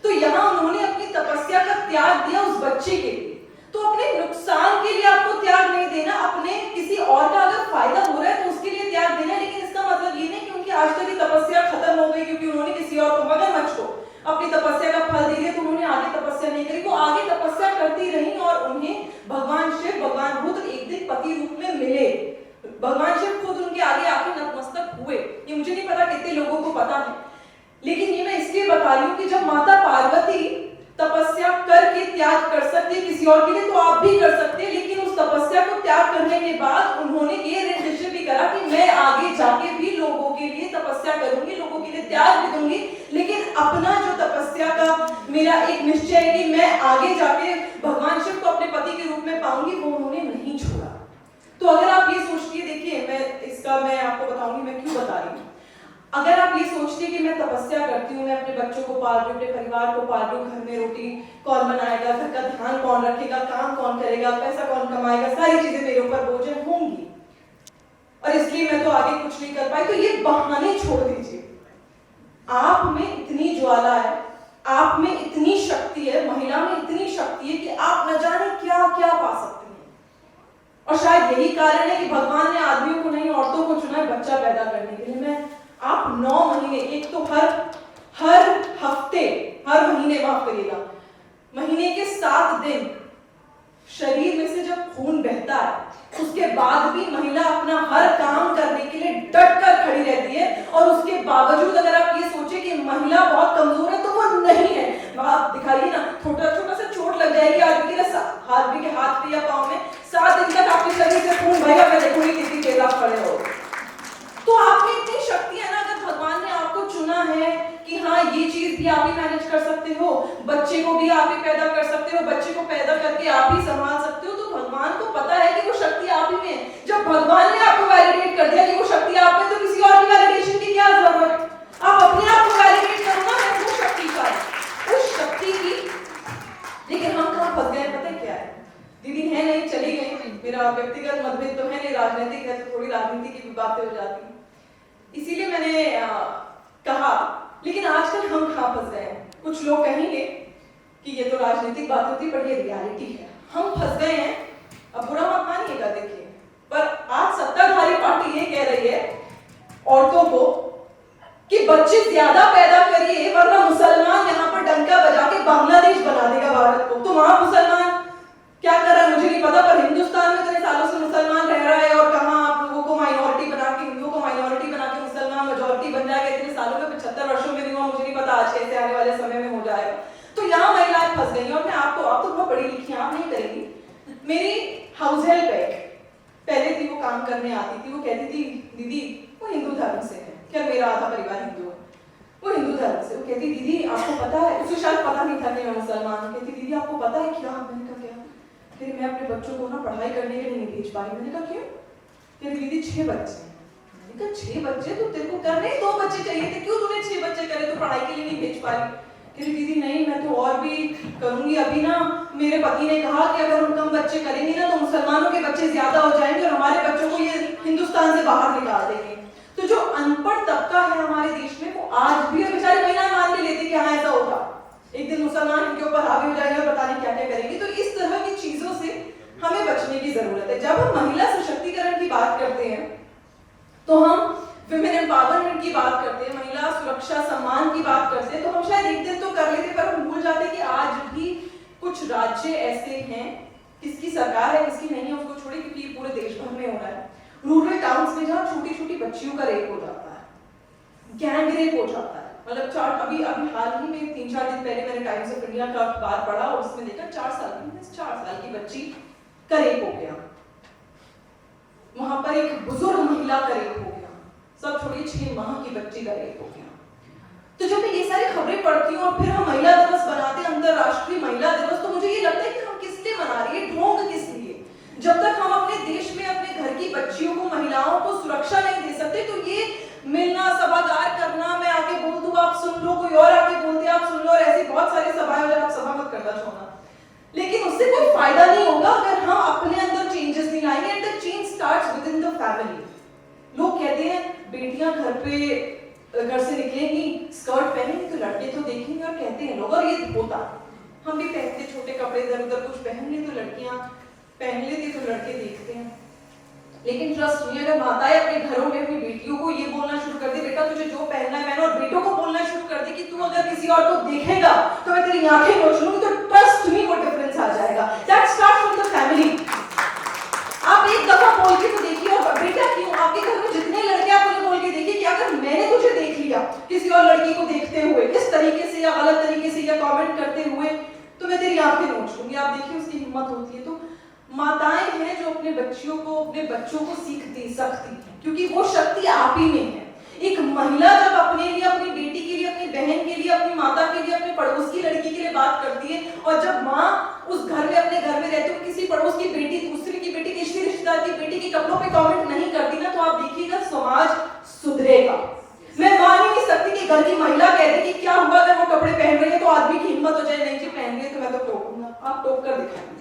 तो यहाँ उन्होंने अपनी तपस्या का त्याग दिया उस बच्चे के लिए। तो अपने नुकसान के लिए आपको त्याग नहीं देना, अपने किसी और का अगर फायदा हो रहा है तो उसके लिए त्याग देना, लेकिन इसका मतलब ये नहीं कि उनकी आज तक की तपस्या खत्म हो गई क्योंकि उन्होंने किसी और को, मगरमच्छ को अपनी तपस्या का फल दे दिया तो उन्होंने आगे तपस्या नहीं करी। वो आगे तपस्या करती रही और उन्हें भगवान शिव, भगवान रुद्र एक दिन पति रूप में मिले। भगवान शिव खुद उनके आगे आके नतमस्तक हुए। ये मुझे नहीं पता कितने लोगों को पता है, लेकिन ये मैं इसलिए बता रही हूँ कि जब माता पार्वती तपस्या करके त्याग कर सकती है किसी और के लिए, तो आप भी कर सकते हैं। लेकिन उस तपस्या को त्याग करने के बाद उन्होंने ये निर्णय भी करा कि मैं आगे जाके भी लोगों के लिए तपस्या करूंगी, लोगों के लिए त्याग भी दूंगी, लेकिन अपना जो तपस्या का मेरा एक निश्चय है कि मैं आगे जाके भगवान शिव को अपने पति के रूप में पाऊंगी, वो उन्होंने नहीं छोड़ा। तो अगर आप ये सोचती है, देखिए मैं आपको बताऊंगी मैं क्यों बता रही हूँ। अगर आप ये सोचते कि मैं तपस्या करती हूँ, मैं अपने बच्चों को पाल रही हूँ, अपने परिवार को पाल रही हूँ, घर में रोटी कौन बनाएगा, घर का ध्यान कौन रखेगा, काम कौन करेगा, पैसा कौन कमाएगा, सारी चीजें मेरे ऊपर बोझ होंगी और इसलिए मैं तो आगे कुछ नहीं कर पाई, तो ये बहाने छोड़ दीजिए। आप में इतनी ज्वाला है, आप में इतनी शक्ति है, महिला में इतनी शक्ति है कि आप न जाने क्या क्या पा सकते हैं। और शायद यही कारण है कि भगवान ने आदमियों को नहीं औरतों को चुना है बच्चा पैदा करने के लिए। आप 9 महीने, एक तो हर हफ्ते, हर महीने, माफ करिएगा, महीने के 7 दिन शरीर में से जब खून बहता है उसके बाद भी महिला अपना हर काम करने के लिए डट कर खड़ी रहती है। और उसके बावजूद अगर आप ये सोचे कि महिला बहुत कमजोर है, तो वो नहीं है। आप दिखाइए ना, छोटा छोटा सा चोट लग जाएगी आदमी के हाथ पे या पाँव में, 7 दिन तक आपके शरीर से खून बहेगा, मैं देखूंगी कितनी देर आप खड़े हो। तो आप में इतनी शक्ति है ना, अगर भगवान ने आपको चुना है कि हाँ ये चीज भी आप ही मैनेज कर सकते हो, बच्चे को भी आप ही पैदा कर सकते हो, बच्चे को पैदा करके आप ही संभाल सकते हो, तो भगवान को पता है कि वो शक्ति आप ही में है। जब भगवान ने आपको वैलिडेट कर दिया कि वो शक्ति आप में, तो किसी और की वैलिडेशन की क्या जरूरत? आप अपने आप को वैलिडेट करो ना, मैं वो शक्ति का, उस शक्ति की। लेकिन हम कहाँ फंस गए पता है क्या है? दीदी है नहीं, चली गई, मेरा व्यक्तिगत मतभेद तो है नहीं, राजनीतिक है तो थोड़ी राजनीति की भी बातें हो जाती, इसीलिए मैंने कहा। लेकिन आजकल हम कहाँ फंस गए हैं? कुछ लोग कहेंगे कि ये तो राजनीतिक बात होती है, पर ये रियलिटी है, हम फंस गए हैं। अब बुरा मत मानिएगा, देखिए, पर आज सत्ताधारी पार्टी ये कह रही है औरतों को कि बच्चे ज्यादा पैदा करिए वरना मुसलमान यहाँ पर डंका बजा के बांग्लादेश बना देगा भारत को। तो वहां मुसलमान क्या कर रहा है मुझे नहीं पता, पर हिंदुस्तान में इतने सालों से मुसलमान रह रहा है और कहाँ आप लोगों को माइनॉरिटी बना के, हिंदुओं को माइनॉरिटी बना के मुसलमान मेजॉरिटी बन जाएगा। इतने सालों में 75 वर्षों में नहीं हुआ, मुझे नहीं पता आज कैसे आने वाले समय में हो जाएगा। तो यहाँ महिलाएं फंस गई। और मैं आप तो बहुत पढ़ी लिखी, आप नहीं करेंगी। मेरी हाउस हेल्प है, पहले थी, वो काम करने आती थी, वो कहती थी दीदी वो हिंदू धर्म से है, क्या मेरा आधा परिवार हिंदू है, वो हिंदू धर्म से। वो कहती दीदी आपको पता है, उसे शायद पता नहीं था कि मैं मुसलमान हूँ। कहती दीदी आपको पता है क्या? मैंने कहा क्या? फिर मैं अपने बच्चों को ना पढ़ाई करने के लिए नहीं भेज पाई। मैंने कहा क्यों? कहती दीदी 6 बच्चे हैं। मैंने कहा 6 बच्चे? तो तेरे को करने 2 बच्चे चाहिए थे, क्यों तूने 6 बच्चे करे? तो पढ़ाई के लिए नहीं भेज पाई। कहती दीदी नहीं, मैं तो और भी करूंगी, अभी ना मेरे पति ने कहा कि अगर हम कम बच्चे करेंगे ना तो मुसलमानों के बच्चे ज्यादा हो जाएंगे और हमारे बच्चों को ये हिंदुस्तान से बाहर निकाल देंगे। तो जो अनपढ़ तबका है हमारे देश में वो आज भी बेचारे महिला मान ले लेते कि हाँ ऐसा होगा, एक दिन मुसलमान इनके ऊपर हावी हो जाएंगे और पता नहीं क्या क्या करेंगे। तो इस तरह की चीजों से हमें बचने की जरूरत है। जब हम महिला सशक्तिकरण की बात करते हैं तो हम विमेन एम्पावरमेंट की बात करते हैं, महिला सुरक्षा सम्मान की बात करते हैं, तो हम शायद एक दिन तो कर लेते पर हम भूल जाते कि आज भी कुछ राज्य ऐसे हैं, किसकी सरकार है किसकी नहीं है उसको छोड़े, क्योंकि ये पूरे देश भर में हो रहा है। रूरल टाउन्स में जहाँ छोटी छोटी बच्चियों का रेप हो जाता है, गैंग रेप हो जाता है, मतलब अभी हाल ही में 3-4 दिन पहले मैंने टाइम्स ऑफ इंडिया का अखबार पढ़ा और उसमें देखा 4 साल की बच्ची का रेप हो गया, वहां पर एक बुजुर्ग महिला का रेप हो गया, सब छोड़िए 6 माह की बच्ची का रेप हो गया। तो जब मैं ये सारी खबरें पढ़ती हूँ और फिर हम महिला दिवस बनाते हैं, अंतरराष्ट्रीय महिला दिवस, तो मुझे ये लगता है कि हम किस लिए मना रहे हैं, ढोंग किस लिए। जब तक हम अपने देश में अपने घर की बच्चियों को, महिलाओं को सुरक्षा नहीं दे सकते, तो ये मिलना, सभागार करना, मैं आके बोल दूं आप सुन लो, कोई और आके बोलते आप सुन लो, और ऐसी बहुत सारी सभाएं हो, आप सभा मत करना छोड़ना, लेकिन उससे कोई फायदा नहीं होगा अगर हम अपने अंदर चेंजेस नहीं लाएंगे। And the change starts with in the family. लोग कहते हैं बेटियां घर से निकलेंगी स्कर्ट पहनेंगी तो लड़के तो देखेंगे, और कहते हैं लोग, और ये होता, हम भी पहनते छोटे कपड़े, इधर उधर कुछ पहन ले तो लड़कियां पहन लेती तो लड़के देखते हैं। लेकिन ट्रस्ट नहीं, अगर माताएं अपने घरों में अपनी बेटियों को ये बोलना शुरू कर दे, बेटा तुझे जो पहनना है पहनो, और बेटों को बोलना शुरू कर दे कि तू अगर किसी और को देखेगा तो मैं तेरी आंखें नोच लूंगी, तो ट्रस्ट मी वो डिफरेंस आ जाएगा। That starts from the family. आप एक दफा बोल के तो देखिए, और बेटा क्यों आपके घर में जितने लड़के आप उन्हें बोल के देखिए कि अगर मैंने तुझे देख लिया किसी और लड़की को देखते हुए, किस तरीके से या गलत तरीके से या कमेंट करते हुए, तो मैं तेरी आंखें नोच लूंगी। आप देखिए उसकी हिम्मत होती है। तो माताएं हैं जो अपने बच्चों को सीख दे सकती हैं, क्योंकि वो शक्ति आप ही में है। एक महिला जब अपने लिए, अपनी बेटी के लिए, अपनी बहन के लिए, अपनी माता के लिए, अपने पड़ोस की लड़की के लिए बात करती है, और जब माँ उस घर में अपने घर में रहती है, किसी पड़ोस की बेटी, दूसरे की बेटी, किसी रिश्तेदार की बेटी के कपड़ों पे कमेंट नहीं करती ना, तो आप देखिएगा समाज सुधरेगा। मैं मान ही नहीं सकती कि घर की महिला कहती कि क्या हुआ अगर वो कपड़े पहन रही है, तो आदमी की हिम्मत हो जाए नहीं जी पहन रही है तो मैं तो टोकूंगा। आप टोक कर दिखाएंगे,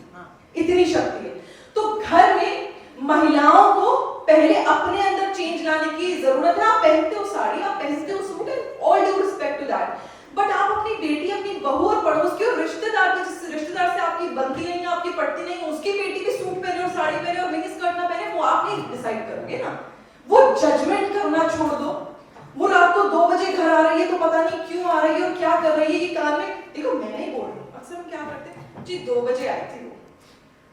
इतनी शक्ति है। तो घर में महिलाओं को पहले अपने अंदर चेंज लाने की जरूरत है। आप पहनते हो साड़ी, आप पहनते हो suit, all due respect to that, but आप अपनी बेटी, अपनी बहू और पड़ोस की और रिश्तेदार की, जिस रिश्तेदार से आपकी बनती नहीं है, आपकी पड़ती नहीं है, उसकी बेटी भी सूट पहने और साड़ी पहने और मिनी स्कर्ट ना पहने, वो आप नहीं डिसाइड करोगे ना। वो जजमेंट करना छोड़ दो। वो रात को 2 बजे घर आ रही है तो पता नहीं क्यों आ रही है और क्या कर रही है, ये कान में देखो, मैं नहीं बोल रही हूँ, अक्सर हम क्या करते हैं जी 2 बजे आई थी,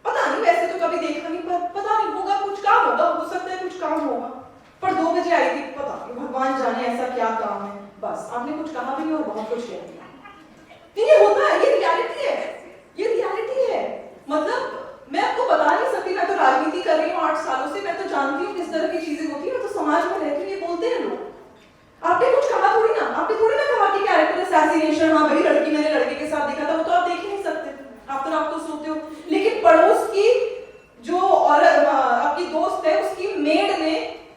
पता नहीं, वैसे तो कभी देखा नहीं, पर पता नहीं होगा कुछ काम होगा, हो सकता है कुछ काम होगा, पर 2 बजे आई थी, पता नहीं, भगवान जाने ऐसा क्या काम है। बस आपने कुछ कहा भी नहीं और बहुत कुछ कह दिया। ये होता है, ये रियलिटी है, ये रियलिटी है। मतलब मैं आपको बता नहीं सकती, मैं तो राजनीति कर रही हूँ 8 सालों से, मैं तो जानती हूँ किस तरह की चीजें होती है, मैं तो समाज में रहती हूँ, ये बोलते हैं लोग। आपने कुछ कहा थोड़ी ना, आपने थोड़ी ना कहा कि कैरेक्टर असैसिनेशन, हाँ भाई लड़की मैंने लड़के के साथ देखा था, वो तो आप देख ही नहीं सकते, आप तो सोते हो। लेकिन पड़ोस की जो औरत, आपकी दोस्त है, उसकी मेड ने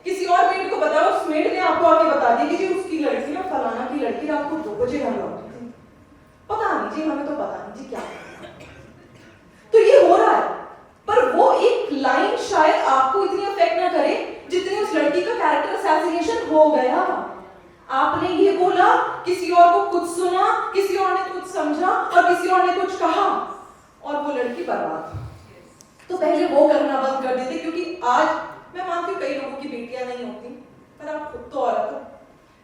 किसी और मेड को बताया, उस मेड ने आपको आके बता दिया कि जी उसकी लड़की ना फलाना की लड़की रात को 2 बजे घर लौटी थी। पता नहीं जी, हमें तो पता नहीं जी क्या। तो ये हो रहा है, पर वो एक लाइन शायद आपको इतनी अफेक्ट ना करे जितनी उस लड़की का कैरेक्टर असैसिनेशन हो गया। आपने ये बोला, किसी और को कुछ सुना, किसी और ने कुछ समझा और किसी और ने कुछ कहा, और वो लड़की बर्बाद। तो पहले वो करना बंद कर देते, क्योंकि आज मैं मानती हूँ कई लोगों की बेटियां नहीं होती, पर आप खुद तो औरत हो।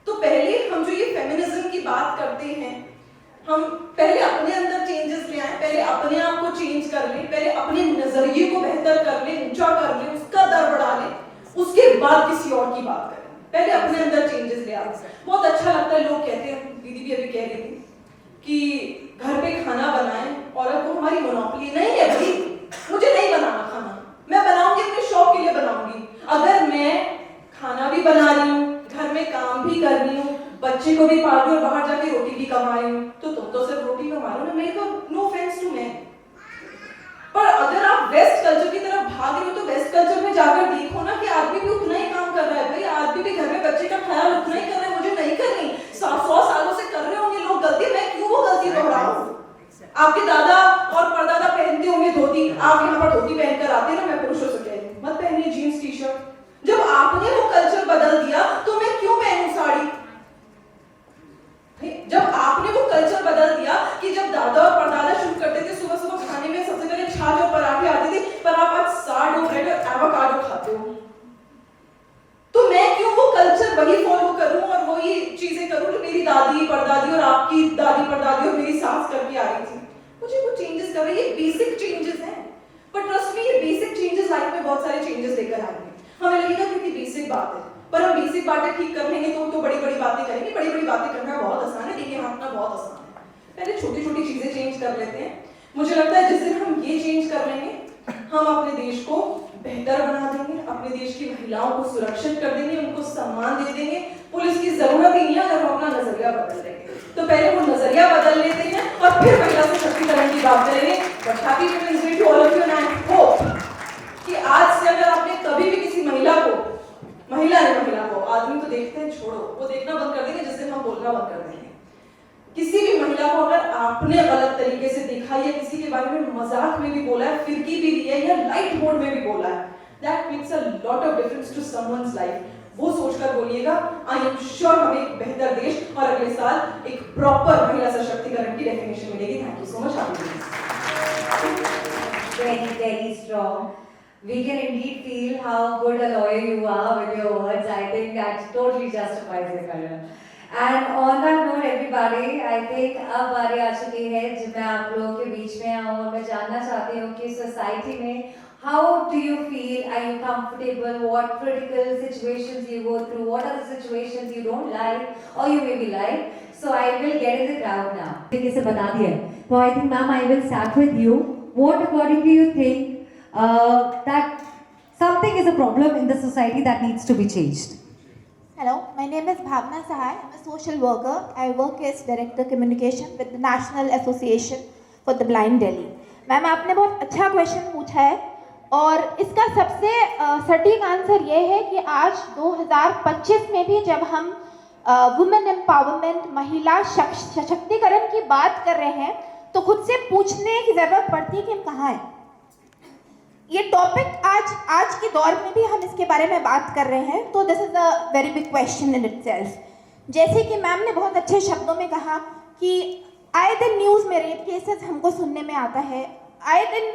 तो पहले हम जो ये फेमिनिज्म की बात करते हैं, हम पहले अपने अंदर चेंजेस ले आए, पहले अपने आप को चेंज कर लें, पहले अपने नजरिए को बेहतर कर लें, ऊंचा कर लें, उसका दर बढ़ा लें, उसके बाद किसी और की बात करें। पहले अपने अंदर चेंजेस ले आए। बहुत अच्छा लगता है, लोग कहते हैं, दीदी भी अभी कह रही थी कि घर पे खाना बनाएं, औरत को हमारी मोनोपोली नहीं है भाई, मुझे नहीं बनाना खाना, मैं बनाऊंगी अपने शौक के लिए बनाऊंगी। अगर मैं खाना भी बना रही हूँ, घर में काम भी कर रही हूँ, बच्चे को भी पाल रही हूँ और बाहर जाके रोटी भी कमा रही हूँ, तो तुम तो सिर्फ रोटी कमा रहे हो ना, मेरे को नो ऑफेंस टू मैन। पर अगर आप वेस्ट कल्चर की तरफ भाग रहे हो, तो वेस्ट कल्चर में जाकर देखो ना कि आदमी भी उतना ही काम कर रहा है भाई, आदमी भी घर में बच्चे का ख्याल उतना ही कर रहा है, मुझे नहीं करनी। 100 सालों से कर रहे होंगे लोग गलती, मैं क्यों वो गलती दोहराऊं? आपके दादा और परदादा धोती, आप यहाँ पर धोती पहनकर आते हैं ना, मैं पुरुषों से कह रही हूँ, मत पहनिए जीन्स टी शर्ट। जब आपने वो कल्चर बदल दिया तो मैं क्यों पहनूं साड़ी? जब आपने वो कल्चर बदल दिया कि जब दादा और परदादा शुरू करते थे सुबह सुबह खाने में सबसे पहले छाछ और पराठे आते थे, पर आप आज सार्ड ब्रेड और एवोकाडो खाते हो, तो मैं क्यों वो कल्चर वही फॉलो करूं और वही चीजें करूं जो मेरी दादी परदादी और आपकी दादी परदादी और मेरी सास करके आ रही थी? मुझे वो चेंजेस कर रही है, बेसिक चेंजेस हैं, पर ट्रस्ट मी ये बेसिक चेंजेस लाइफ में बहुत सारे चेंजेस लेकर आएंगे। हमें लगेगा क्योंकि बेसिक बात है, पर हम बेसिक बातें ठीक कर लेंगे तो बड़ी बड़ी बातें करेंगे। बड़ी बड़ी बातें करना बहुत आसान है, लेकिन हाँकना बहुत आसान है। पहले छोटी छोटी चीजें चेंज कर लेते हैं। मुझे लगता है जिस दिन हम ये चेंज कर लेंगे, हम अपने देश को बेहतर बना देंगे, अपने देश की महिलाओं को सुरक्षित कर देंगे, उनको सम्मान दे देंगे। पुलिस की जरूरत ही नहीं है अगर हम अपना नजरिया बदल देंगे। तो पहले वो नजरिया बदल लेते हैं और फिर महिला सशक्तिकरण की बात करेंगे। But happy women's day to all of you and I hope कि आज से अगर आपने कभी भी किसी महिला को आदमी तो देखते हैं, छोड़ो, वो देखना बंद कर देंगे जिससे हम बोलना बंद कर देंगे। किसी भी महिला को अगर आपने गलत तरीके से देखा या किसी के बारे में मजाक में भी बोला है, फिरकी भी दी है या लाइट मोड में भी बोला है, that makes a lot of difference to someone's life. वो सोचकर बोलिएगा। आई एम श्योर हमें एक बेहतर देश और अगले साल एक प्रॉपर महिला सशक्तिकरण की डेफिनेशन मिलेगी। Thank you so much. Very strong. We can indeed feel how good a lawyer you are with your words. I think that totally justifies your career. And on that note, everybody, I think अब बारी आ चुकी है जब मैं आप लोगों के बीच में आऊँ और मैं जानना चाहती हूँ कि सोसाइटी में how do you feel? Are you comfortable? What critical situations you go through? What are the situations you don't like or you maybe like? So I will get in the crowd now. तरीके से बता दिया। तो I think ma'am, I will start with you. What according to you think that something is a problem in the society that needs to be changed? Hello, my name is Bhavna Sahai. I'm a social worker. I work as Director Communication with the National Association for the Blind Delhi. Ma'am, आपने बहुत अच्छा question पूछा है और इसका सबसे सटीक answer ये है कि आज 2025 में भी जब हम वुमेन एम्पावरमेंट, महिला सशक्तिकरण की बात कर रहे हैं तो खुद से पूछने की ज़रूरत पड़ती है कि हम कहाँ हैं। ये टॉपिक आज के दौर में भी हम इसके बारे में बात कर रहे हैं, तो this is a very big question in itself. जैसे कि मैम ने बहुत अच्छे शब्दों में कहा कि आए दिन न्यूज़ में रेप केसेस हमको सुनने में आता है, आए दिन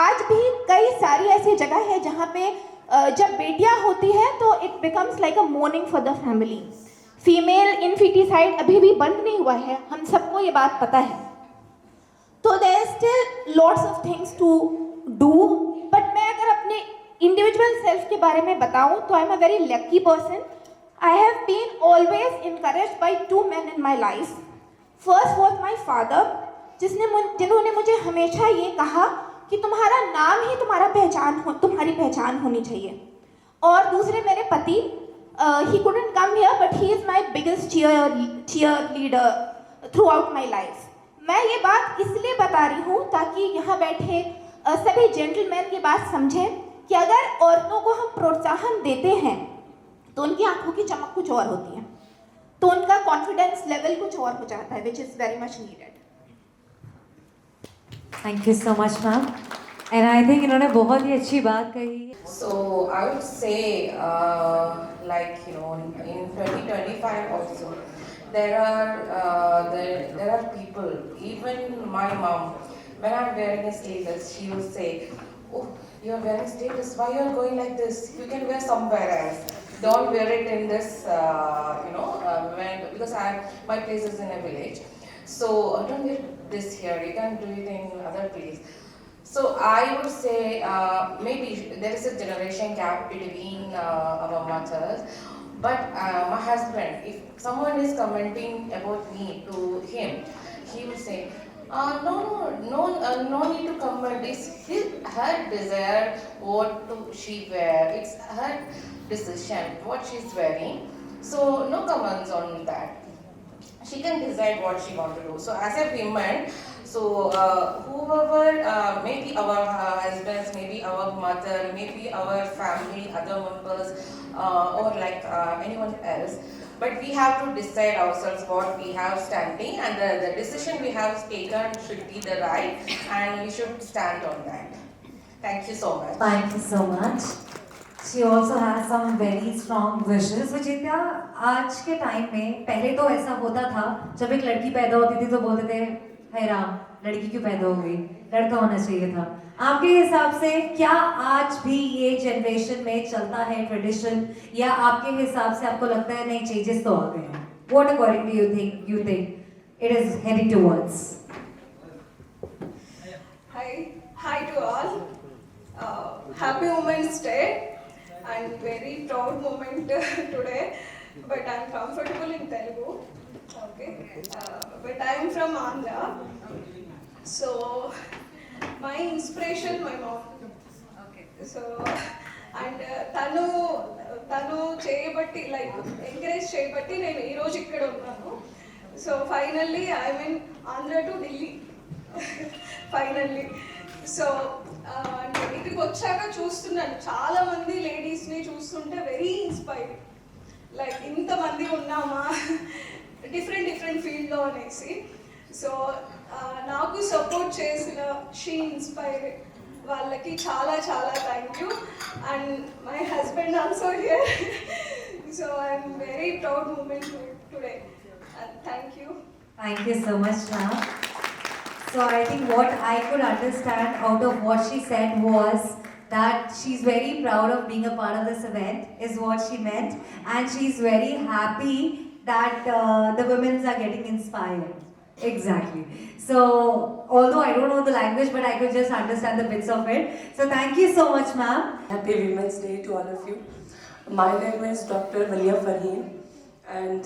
आज भी कई सारी ऐसी जगह है जहाँ पे जब बेटियाँ होती हैं तो it becomes like a mourning for the family. Female infanticide अभी भी बंद नहीं हुआ है, हम सबको ये बात पता है। तो there is still lots of things to do, but मैं अगर अपने इंडिविजुअल सेल्फ के बारे में बताऊं तो I am a very lucky person. I have been always encouraged by two men in my life. First was my father, जिन्होंने मुझे हमेशा ये कहा कि तुम्हारा नाम ही तुम्हारी पहचान होनी चाहिए। और दूसरे मेरे पति, he couldn't come here but he is my biggest cheerleader throughout my life. मैं ये बात इसलिए बता रही हूँ ताकि यहाँ बैठे सभी जेंटलमैन ये बात समझें कि अगर औरतों को हम प्रोत्साहन देते हैं तो उनकी आंखों की चमक कुछ और होती है, तो उनका कॉन्फिडेंस लेवल कुछ और हो जाता है, which is very much needed. Thank you so much, ma'am. And I think इन्होंने बहुत ही अच्छी बात कही। So I would say, like in 2025 also, there are people. Even my mom, when I'm wearing a status, she will say, "Oh, you're wearing status. Why you're going like this? You can wear somewhere else. Don't wear it in this, because my place is in a village. So don't wear this here. You can do it in other place." So I would say maybe there is a generation gap between our mothers, but my husband, if someone is commenting about me to him, he will say, no need to comment. It's her desire what she wear. It's her decision what she's wearing. So no comments on that. She can decide what she want to do. So as a woman, so whoever, maybe our husbands, maybe our mother, maybe our family, other members, or like anyone else, but we have to decide ourselves what we have standing, and the decision we have taken should be the right, and we should stand on that. Thank you so much. Thank you so much. She also has some very strong wishes. Suchitra, आज के time में पहले तो ऐसा होता था जब एक लड़की पैदा होती थी तो बोलते थे हाय राम, लड़की क्यों पैदा हो गई, लड़का होना चाहिए था. आपके हिसाब से क्या आज भी ये जनरेशन में चलता है ट्रेडिशन, या आपके हिसाब से आपको लगता है नहीं चेंजेस तो आ गए हैं? What according to you think it is heading towards? Hi to all. Happy Women's Day and very proud moment today. But I'm comfortable in Telugu. Okay. But I'm from Andhra. So my inspiration, my mom. Okay. So and తను చేయబట్టి like encourage చేయబట్టి నేను ఈ రోజు ఇక్కడ ఉన్నాను. So finally I mean Andhra to Delhi finally. So ఇక్కడికి వచ్చాక చూస్తున్నాను చాలా మంది లేడీస్ని చూస్తుంటే వెరీ ఇన్స్పైరింగ్, లైక్ ఇంతమంది ఉన్నామా డిఫరెంట్ ఫీల్డ్లో అనేసి. సో నాకు సపోర్ట్ చేసిన షీ ఇన్స్పైర్ వాళ్ళకి చాలా thank you. And my husband also here. So I'm very proud moment today. Thank you. Thank you so much, ma'am. So I think what I could understand out of what she said was that she's very proud of being a part of this event, is what she meant, and she's very happy that the women are getting inspired. Exactly. So although I don't know the language, but I could just understand the bits of it. So thank you so much, ma'am. Happy Women's Day to all of you. My name is Dr. Valia Farheen. And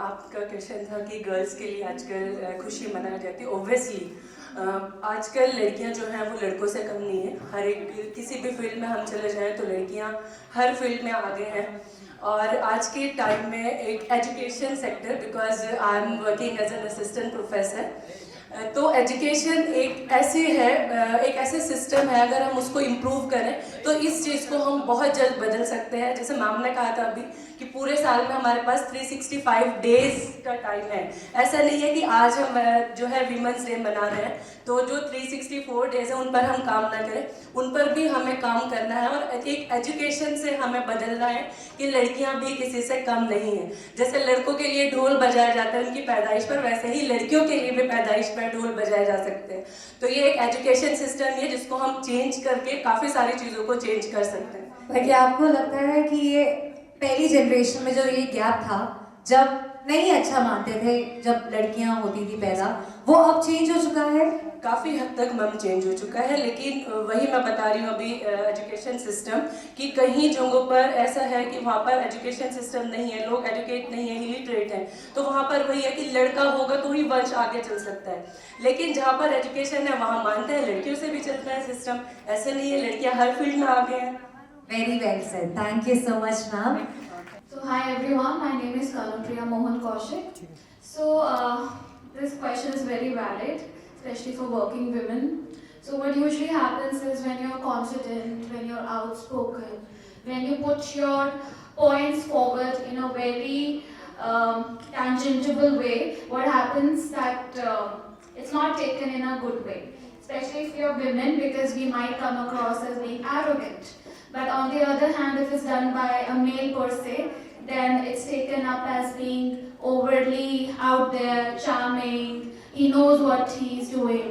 आपका question था कि girls के लिए आजकल खुशी मनाई जाती है. ओब्वियसली आजकल लड़कियां जो हैं वो लड़कों से कम नहीं है. हर एक किसी भी फील्ड में हम चले जाएं तो लड़कियां हर फील्ड में आगे हैं. और आज के टाइम में एक education sector, because I am working as an assistant professor, तो एजुकेशन एक ऐसे सिस्टम है, अगर हम उसको इम्प्रूव करें तो इस चीज़ को हम बहुत जल्द बदल सकते हैं. जैसे मैम ने कहा था अभी कि पूरे साल में हमारे पास 365 डेज का टाइम है. ऐसा नहीं है कि आज हम जो है वीमेंस डे मना रहे हैं तो जो 364 डेज है उन पर हम काम ना करें, उन पर भी हमें काम करना है. और एक एजुकेशन से हमें बदलना है कि लड़कियां भी किसी से कम नहीं हैं. जैसे लड़कों के लिए ढोल बजाया जाता है उनकी पैदाइश पर, वैसे ही लड़कियों के लिए भी पैदाइश पर ढोल बजाए जा सकते हैं. तो ये एक एजुकेशन सिस्टम है जिसको हम चेंज करके काफ़ी सारी चीज़ों को चेंज कर सकते हैं. क्या आपको लगता है कि ये पहली जनरेशन में जो ये गैप था, जब नहीं अच्छा मानते थे जब लड़कियां होती थी पैदा, वो अब चेंज हो चुका है? काफ़ी हद तक मैम चेंज हो चुका है. लेकिन वही मैं बता रही हूँ अभी एजुकेशन सिस्टम कि कहीं जगहों पर ऐसा है कि वहाँ पर एजुकेशन सिस्टम नहीं है, लोग एजुकेट नहीं है, इलिटरेट हैं, तो वहाँ पर वही है कि लड़का होगा तो ही वंश आगे चल सकता है. लेकिन जहाँ पर एजुकेशन है वहाँ मानते हैं लड़कियों से भी चलता है सिस्टम. ऐसे नहीं है, लड़कियाँ हर फील्ड में आगे हैं. Very well said. Thank you so much, ma'am. So hi everyone, my name is Kanupriya Mohan Kaushik. So this question is very valid, especially for working women. So what usually happens is when you're confident, when you're outspoken, when you put your points forward in a very tangential way, what happens that it's not taken in a good way. Especially if you're women, because we might come across as being arrogant. But on the other hand, if it's done by a male per se, then it's taken up as being overly out there, charming, he knows what he's doing.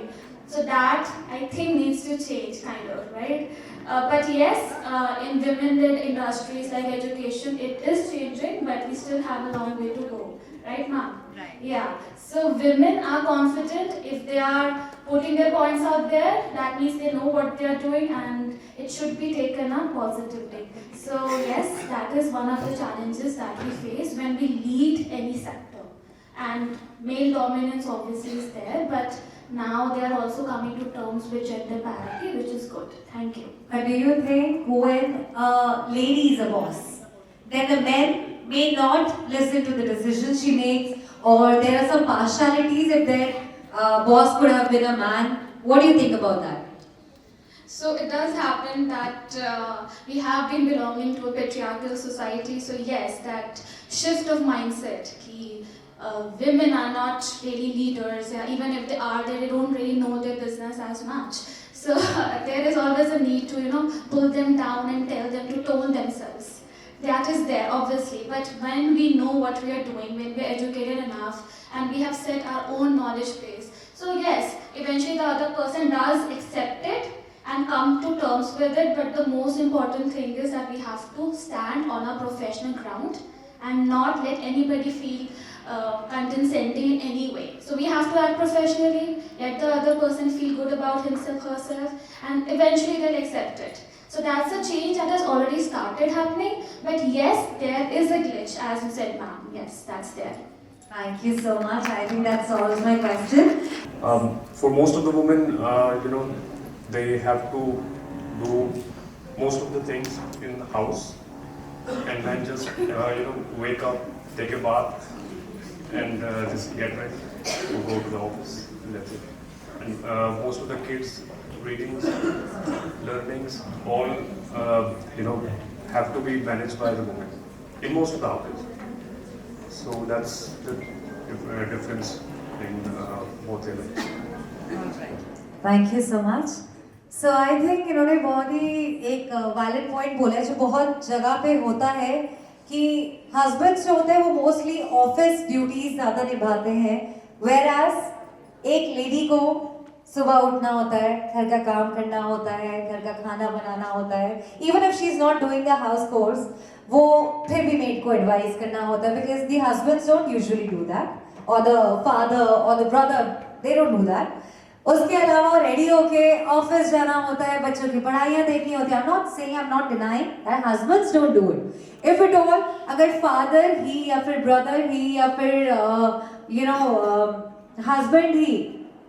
So that, I think, needs to change, kind of, right? But yes, in women-led industries like education, it is changing, but we still have a long way to go. Right, ma'am? Right. Yeah. So women are confident if they are putting their points out there. That means they know what they are doing, and it should be taken up positively. So yes, that is one of the challenges that we face when we lead any sector. And male dominance obviously is there, but now they are also coming to terms with gender parity, which is good. Thank you. Do you think when a lady is a boss, then the men may not listen to the decisions she makes, or there are some partialities if their boss could have been a man? What do you think about that? So it does happen that we have been belonging to a patriarchal society. So yes, that shift of mindset, women are not really leaders. Even if they are there, they don't really know their business as much. So there is always a need to, pull them down and tell them to tone themselves. That is there, obviously. But when we know what we are doing, when we are educated enough, and we have set our own knowledge base, so yes, eventually the other person does accept it and come to terms with it. But the most important thing is that we have to stand on our professional ground and not let anybody feel condescending in any way. So we have to act professionally, let the other person feel good about himself, herself, and eventually they'll accept it. So that's a change that has already started happening. But yes, there is a glitch, as you said, ma'am. Yes, that's there. Thank you so much. I think that solves my question. For most of the women, they have to do most of the things in the house, and then just wake up, take a bath, and just get ready to go to the office. And that's it. And most of the kids' readings, learnings, all have to be managed by the women in most of the houses. So that's the difference in both areas. Thank you so much. So I think इन्होंने बहुत ही एक valid point बोला है जो बहुत जगह पे होता है कि हस्बैंड्स जो होते हैं वो मोस्टली ऑफिस ड्यूटीज ज़्यादा निभाते हैं, whereas एक लेडी को सुबह उठना होता है, घर का काम करना होता है, घर का खाना बनाना होता है. Even if she is not doing the house chores, वो फिर भी मेड को एडवाइस करना होता है, because the husbands don't usually do that, और द फादर और the brother they don't do that. उसके अलावा रेडी होके ऑफिस जाना होता है, बच्चों की पढ़ाइयाँ देखनी होती है. I am not saying, I am not denying that husbands don't do it. If it all, अगर फादर ही या फिर ब्रदर ही या फिर हस्बैंड ही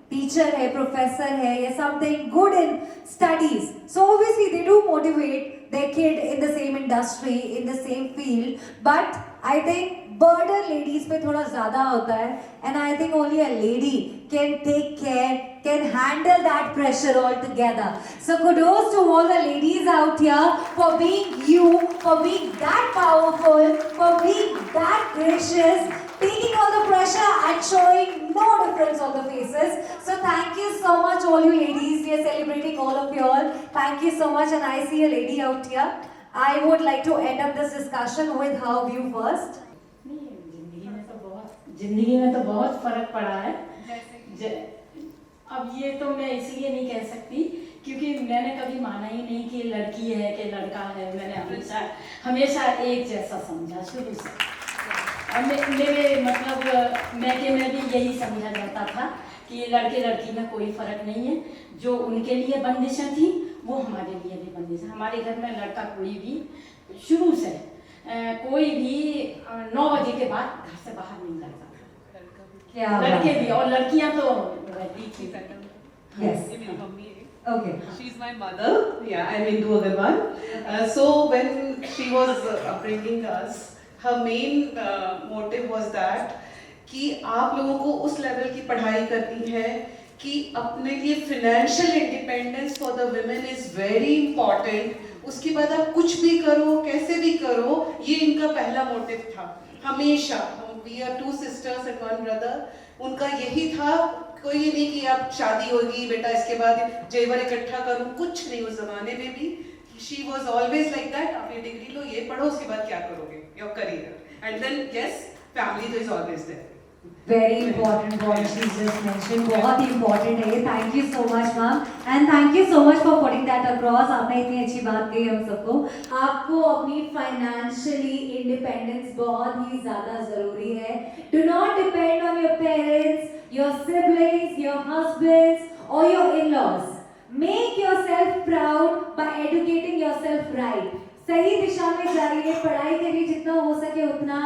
टीचर है, प्रोफेसर है, या something good in studies, so obviously they do motivate their kid in the same industry, in the same field. But I think burden ladies पे थोड़ा ज़्यादा होता है, and I think only a lady can take care, can handle that pressure altogether. So kudos to all the ladies out here for being you, for being that powerful, for being that gracious, taking all the pressure and showing no difference on the faces. So thank you so much all you ladies. We are celebrating all of you all. Thank you so much, and I see a lady out here. I would like to end up this discussion with her view first. जिंदगी में तो बहुत फर्क पड़ा है. अब ये तो मैं इसलिए नहीं कह सकती क्योंकि मैंने कभी माना ही नहीं कि लड़की है कि लड़का है. मैंने हमेशा एक जैसा समझा शुरू से. और मेरे मतलब मैके में भी यही समझा जाता था कि लड़के लड़की में कोई फ़र्क नहीं है. जो उनके लिए बंदिशें थी वो हमारे लिए भी बंदिश है. हमारे घर में लड़का कोई भी शुरू से कोई भी 9 बजे के बाद घर से बाहर नहीं जाता था. लड़के भी और लड़कियां तो रहती थी. Yes. Okay. She's my mother. Yeah, I'm Hindu Agarwal. So when she was bringing us, her main motive was that कि आप लोगों को उस लेवल की पढ़ाई करनी है कि अपने लिए financial independence for the women is very important. उसके बाद आप कुछ भी करो, कैसे भी करो, ये इनका पहला मोटिव था हमेशा. We are 2 sisters and 1 brother. उनका यही था. कोई ये नहीं कि आप शादी होगी बेटा इसके बाद जेवर इकट्ठा करूं, कुछ नहीं. उस जमाने में भी she was always like that. आप ये डिग्री लो, ये पढ़ो, उसके बाद क्या करोगे, your career, and then yes, family is always there. Very important point she just mentioned. बहुत ही important है ये. Thank you so much ma'am, and thank you so much for putting that across. आपने इतनी अच्छी बात कही हम सबको. आपको अपनी financially independence बहुत ही ज़्यादा ज़रूरी है. Do not depend on your parents, your siblings, your husbands, or your in-laws. Make yourself proud by educating yourself right. सही दिशा में जाइए, पढ़ाई करिए जितना हो सके उतना.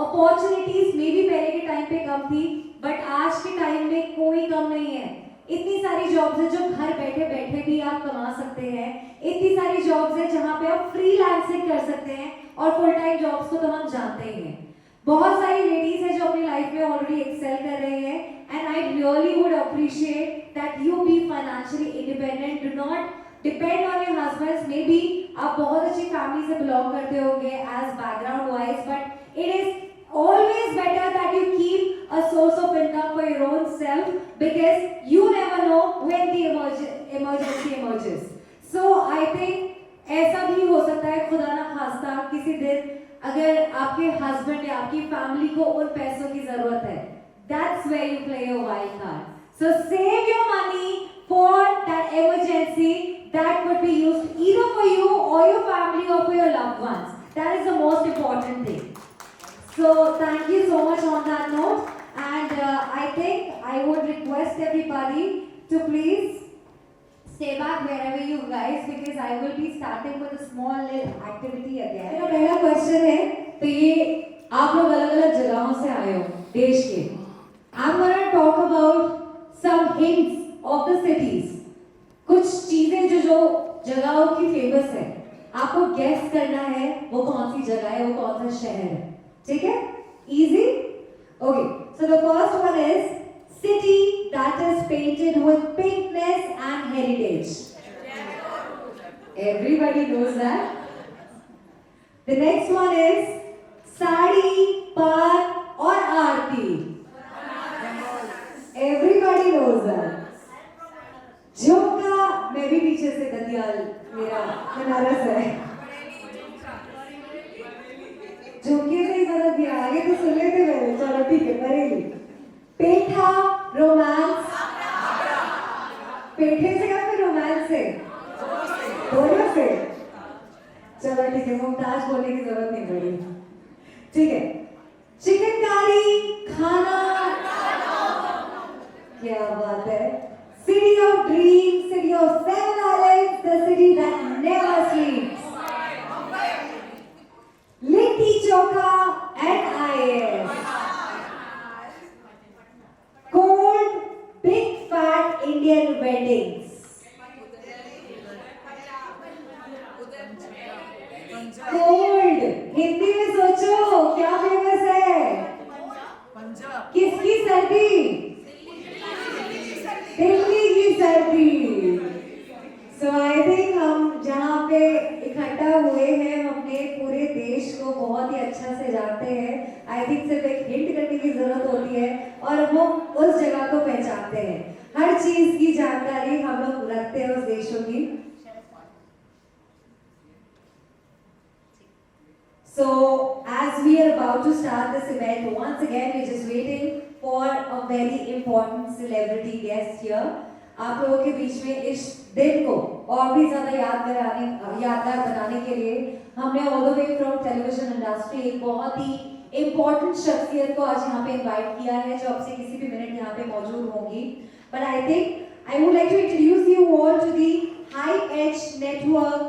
अपॉर्चुनिटीज मे भी पहले के टाइम पे कम थी, बट आज के टाइम में कोई कम नहीं है. इतनी सारी जॉब्स है जो घर बैठे बैठे भी आप कमा सकते हैं. इतनी सारी जॉब्स है जहाँ पे आप फ्रीलांसिंग कर सकते हैं, और फुल टाइम जॉब्स को तो हम जानते ही हैं. बहुत सारी लेडीज है जो अपनी लाइफ में ऑलरेडी एक्सेल कर रही है, and I really would appreciate that you be financially independent. Do not depend on your husbands. Maybe आप बहुत अच्छी फैमिली से बिलोंग करते होंगे as background wise, but it is always better that you keep a source of income for your own self, because you never know when the emergency emerges. So I think ऐसा भी हो सकता है, खुदा ना खास्ता किसी दिन अगर आपके हस्बैंड या आपकी फैमिली को उन पैसों की जरूरत है, that's where you play your wild card. So save your money for that emergency that would be used either for you or your family or for your loved ones. That is the most important thing. So thank you so much on that note, and I think I would request everybody to please stay back wherever you guys, because I will be starting with a small little activity again. मेरा पहला question है, तो ये आप लोग अलग-अलग जगहों से आए हो देश के. I'm gonna talk about some hints of the cities. कुछ चीजें जो जगहों की फेमस है, आपको गेस करना है वो कौन सी जगह है, वो कौन सा शहर है. ठीक है? Easy? Okay. So the first one is city that is painted with pinkness and heritage. Everybody knows that. The next one is sari, par or aarti. Everybody knows that. झुमका, मैं भी पीछे से ददियाल, मेरा बनारस है. झुमके से ही बता दिया, आगे तो सुन लेते मैंने. चलो ठीक है, बरेली. पेठा, रोमांस. पेठे से या फिर रोमांस से? दोनों से. चलो ठीक है, मुमताज बोलने की जरूरत नहीं पड़ी. ठीक है. चिकनकारी, खाना. क्या बात है. City of dreams, city of 7 islands, the city that never sleeps. Litti Chokha and IAS. Cold, big fat Indian weddings. Cold, Hindi में सोचो क्या फेमस है? किसकी सर्दी? दिल्ली की सर्दी. So I think हम जहाँ पे इकट्ठा हुए हैं, हम अपने पूरे देश को बहुत ही अच्छा से जानते हैं. I think सिर्फ एक हिंट करने की जरूरत होती है और हम उस जगह को पहचानते हैं. हर चीज की जानकारी हम लोग रखते हैं उस देशों की. So as we are about to start this event, once again we're just waiting for a very important celebrity guest here. आप लोगों के बीच में इस दिन को और भी ज्यादा यादगार बनाने के लिए हमने all the way from television industry एक बहुत ही इम्पोर्टेंट शख्सियत को आज यहाँ पे इनवाइट किया है, जो आपसे किसी भी मिनट यहाँ पे मौजूद होंगी. But I think I would like to introduce you all to the HighEdge Network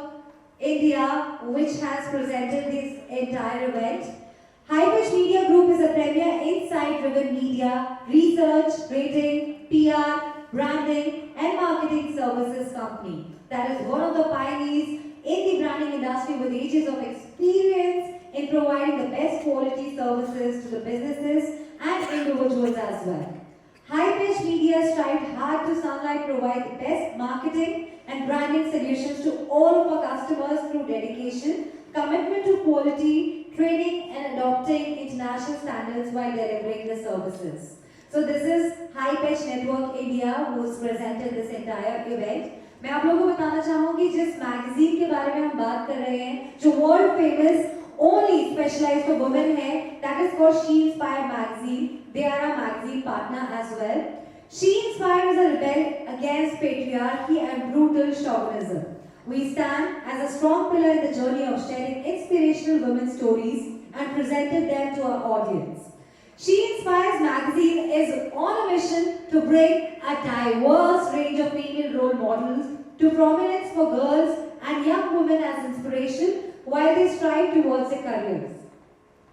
India, which has presented this entire event. HighEdge Media Group is a premier insight-driven media, research, rating, PR, branding and marketing services company that is one of the pioneers in the branding industry with ages of experience in providing the best quality services to the businesses and individuals as well. HighEdge Media strived hard to sunlight provide the best marketing and branding solutions to all of our customers through dedication, commitment to quality, training and adopting international standards while delivering the services. So this is HighEdge Network India who's presented this entire event. मैं आप लोगों को बताना चाहूँगी जिस magazine के बारे में हम बात कर रहे हैं, जो world famous only specialized for women है, that is called She Inspire magazine. They are a magazine partner as well. She Inspire is a rebel against patriarchy and brutal chauvinism. We stand as a strong pillar in the journey of sharing inspirational women's stories and presented them to our audience. She Inspires magazine is on a mission to bring a diverse range of female role models to prominence for girls and young women as inspiration while they strive towards their careers.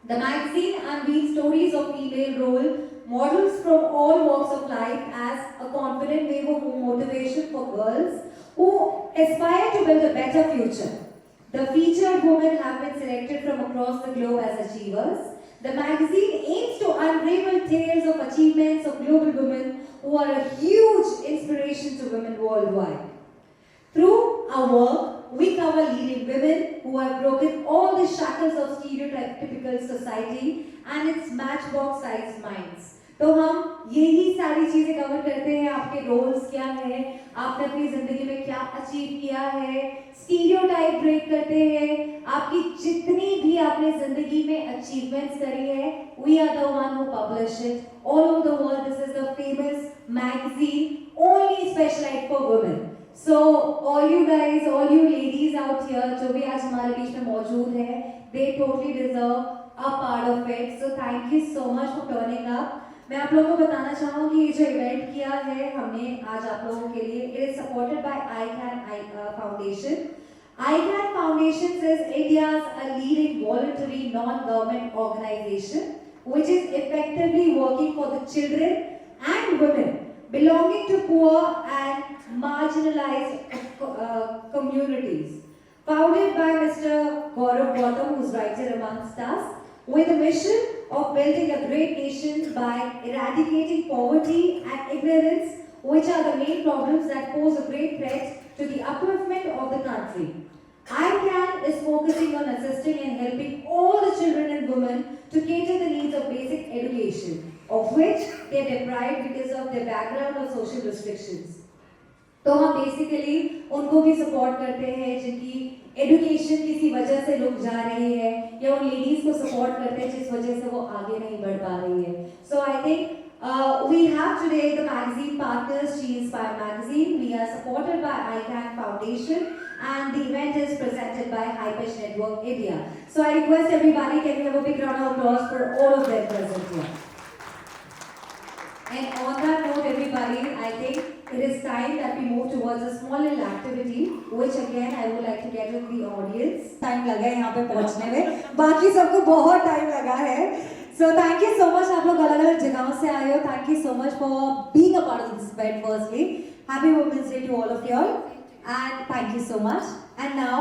The magazine unveils stories of female role models from all walks of life as a confident wave of motivation for girls who aspire to build a better future. The featured women have been selected from across the globe as achievers. The magazine aims to unravel tales of achievements of global women who are a huge inspiration to women worldwide. Through our work, we cover leading women who have broken all the shackles of stereotypical society and its matchbox-sized minds. तो हम यही सारी चीजें cover करते हैं, आपके roles क्या है, आपने अपनी जिंदगी में क्या अचीव किया है, स्टीरियोटाइप ब्रेक करते हैं, आपकी जितनी भी आपने जिंदगी में अचीवमेंट्स करी है, we are the one who publish it all over the world. This is the famous magazine only specialized for women. So all you guys, all you ladies out here जो भी आज हमारे बीच में मौजूद है, they totally deserve a part of it. So thank you so much for turning up. मैं आप लोगों को बताना चाहूँगी ये जो इवेंट किया है हमने आज आप लोगों के लिए, it is supported by ICAN Foundation. ICAN Foundation is India's a leading voluntary non-government organization which is effectively working for the children and women belonging to poor and marginalized communities. Founded by Mr. Gaurav Gautam, who's right here amongst us, with a mission of building a great nation by eradicating poverty and ignorance, which are the main problems that pose a great threat to the upliftment of the country. ICAN is focusing on assisting and helping all the children and women to cater the needs of basic education, of which they are deprived because of their background or social restrictions. तो हम basically उनको भी support करते हैं जिनकी education किसी वजह से रुक जा रही है, या उन लेडीज को सपोर्ट करते हैं जिस वजह से वो आगे नहीं बढ़ पा रही है. So I think we have today the magazine partners, she inspire magazine. We are supported by ICAN Foundation and the event is presented by High Pitch Network India. So I request everybody, can we have a big round of applause for all of them present here. And on that note, everybody, I think it is time that we move towards a small little activity, which again I would like to get with the audience. Time लगा है यहाँ पे पहुँचने में, बाकी सबको बहुत time लगा है. So thank you so much. आप लोग अलग-अलग जगहों से आए हो. Thank you so much for being a part of this event. Firstly, Happy Women's Day to all of you all, and thank you so much. And now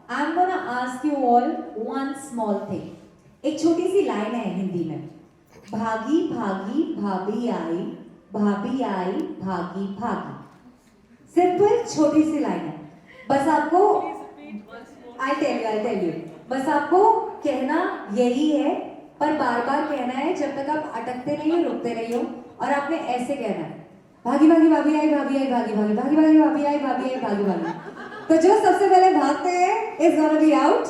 I'm gonna ask you all one small thing. एक छोटी सी line है हिंदी में. भागी भागी भाभी आई, भाभी आई भागी भागी. सिंपल छोटी सी लाइन है. बस आपको I tell you, बस आपको कहना यही है, पर बार बार कहना है जब तक आप अटकते नहीं हो, रुकते नहीं हो, और आपने ऐसे कहना है. भागी भागी भाभी आई, भाभी आई भागी भागी, भागी भागी भाभी आई, भाभी आई भागी भागी. तो जो सबसे पहले भागते हैं is gonna be out,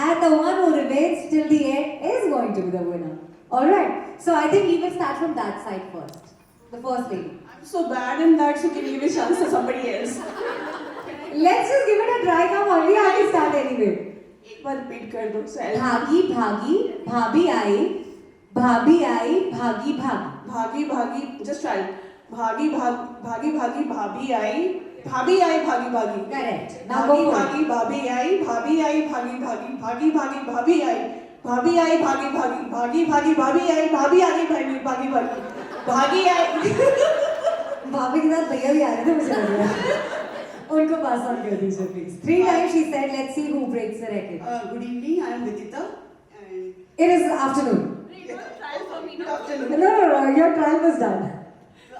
and the one who remains till the end is going to be the winner. All right. So I think we will start from that side first. The first lady. I'm so bad in that, so can you give a chance to somebody else? Let's just give it a try. Come on, we have to start anyway. एक बार repeat कर दो. भागी भागी भाभी आई, भाभी आई भागी भागी. भागी भागी, just try. भागी भागी भागी भाभी आई, भाभी आई भागी भागी. Correct. Now go for भागी it. भाभी आई, भाभी आई भागी भागी, भागी भागी भाभी आई, भाभी आई भागी भागी, भागी भागी भाभी आई, भाभी आई भागी भागी भागी, भागी आई. भाभी के साथ भैया भी आ रहे थे, मुझे लग रहा है. उनको पास ऑन कर दीजिए please. 3 times she said, let's see who breaks the record. Good evening, I am Vidita. And It is afternoon. good afternoon. No, your trial was done.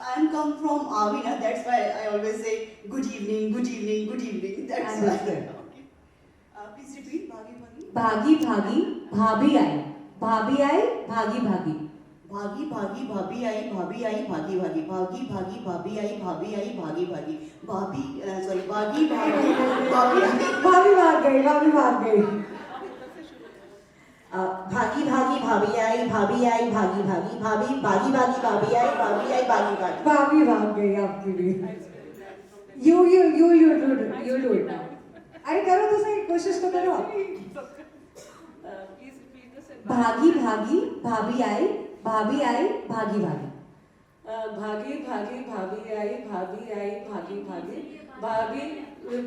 I am come from Avina, that's why I always say good evening, good evening, good evening. That's why. Understood. Please repeat. भागी भागी भाभी आई, भाभी आई भागी भागी. भागी भागी भाभी आई, भाभी आई भागी भागी, भागी भागी भाभी आई, भाभी आई भागी भागी, भाभी भागी भागी भाभी भाभी भाग गई, भाभी भाग गई. भागी भागी भाभी आई, भाभी आई भागी भागी, भाभी भागी भागी भाभी आई, भाभी आई भागी भागी. भाभी भाग गई आपकी भी. You do it now. अरे करो तो सही, कोशिश तो करो. भागी भागी भाभी आई, भाभी आई भागी भागी. भागी भागी भाभी आई, भाभी आई भागी भागी, भाभी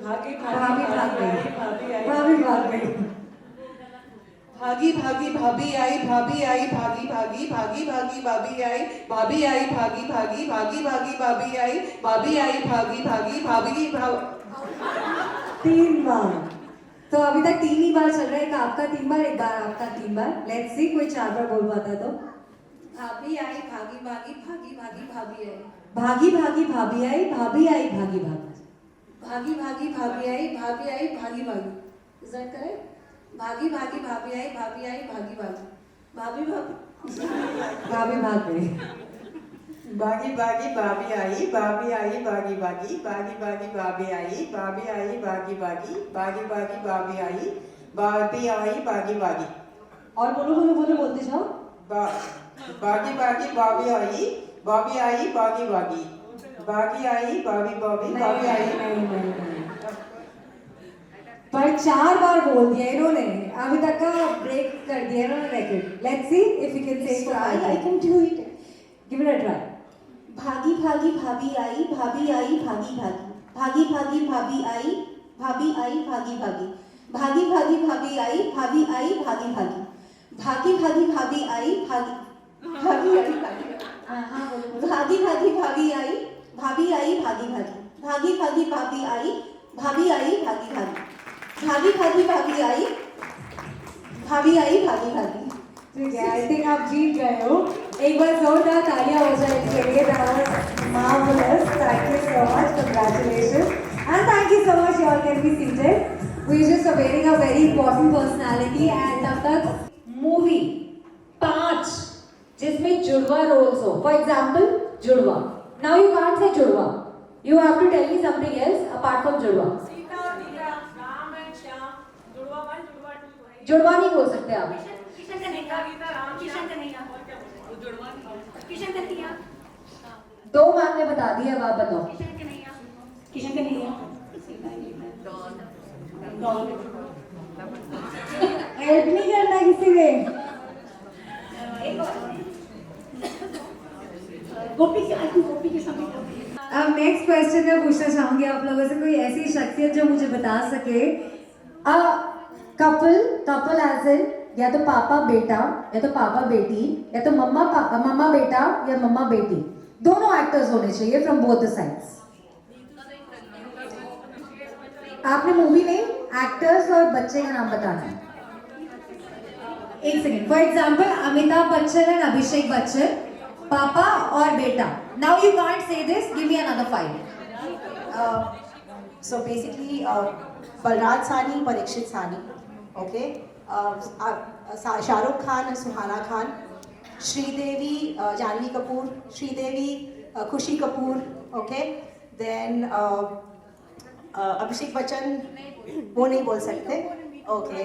भागी भाभी भाग गई, भाभी आई, भाभी भाग गई. भागी भागी भाभी आई, भाभी आई भागी भागी, भागी भागी भाभी आई, भाभी आई भागी भागी, भागी भागी भाभी आई, भाभी आई भागी भागी, भाभी 3 बार. तो अभी तक 3 ही बार चल रहा है. एक आपका 3 बार, एक बार आपका 3 बार. लेट्स सी कोई 4 बार बोल पाता तो. भाभी आई भागी भागी, भागी भागी भाभी आई, भागी भागी भाभी आई, भाभी आई भागी भागी. भागी भागी भाभी आई, भाभी आई भागी भागी. Is that correct? भागी भागी भाभी आई, भाभी आई भागी भागी, भाभी भाभी भाभी भाग गई. बागी बागी भाभी आई भाभी आई बागी बागी बागी बागी भाभी आई भाभी आई बागी बागी बागी बागी भाभी आई भाभी आई बागी बागी। और बोलो बोलो बोलो बोलते जाओ। बागी बागी भाभी आई बागी आई बागी बागी बागी आई भाभी भाभी भाभी आई। नहीं पर 4 बार बोल दिया इन्होंने, अभी तक का ब्रेक कर दिया इन्होंने record. Let's see if you can say I can do it. Give it a try. भागी भागी भाभी आई भाभी आई भागी भागी भागी भागी भाभी आई भाभी आई भागी भागी भागी भागी भाभी आई भाभी आई भागी भागी भागी भागी भाभी आई भागी भाभी आई भागी भागी भाभी आई भाभी आई भागी भागी भागी भागी भाभी आई भाभी आई भागी भागी भागी भागी भाभी आई भाभी आई भागी भागी। ठीक है, आई थिंक आप जीत गए हो। एक बार जोरदार तालियां हो जाए इसके लिए। That was marvelous. Thank you so much. Congratulations. And thank you so much. You all can be seated. We're just awaiting a very important personality. And तब तक मूवी 5 जिसमें जुड़वा रोल्स हो। For example, जुड़वा. Now you can't say जुड़वा. You have to tell me something else apart from जुड़वा. जुड़वा नहीं बोल सकते आप। दो मैम ने बता दिया, अब आप बताओ। हेल्प नहीं करना किसी ने। अब नेक्स्ट क्वेश्चन मैं पूछना चाहूंगी आप लोगों से, कोई ऐसी शख्सियत जो मुझे बता सके कपल एज इन या तो पापा बेटा या तो पापा बेटी या तो मम्मा बेटा या मम्मा बेटी, दोनों एक्टर्स होने चाहिए फ्रॉम बोथ द साइड्स। आपने मूवी में एक्टर्स और बच्चे का नाम बताना है। एक second. For example Amitabh Bachchan and Abhishek Bachchan, पापा और बेटा। Now you can't say this, give me another 5। So basically, Balraj Sahni, Parikshit Sahni, okay. Shahrukh Khan and Suhana Khan, Sridevi, Janhvi Kapoor, Sridevi, Khushi Kapoor, okay. Then Abhishek Bachchan, वो नहीं बोल सकते, okay.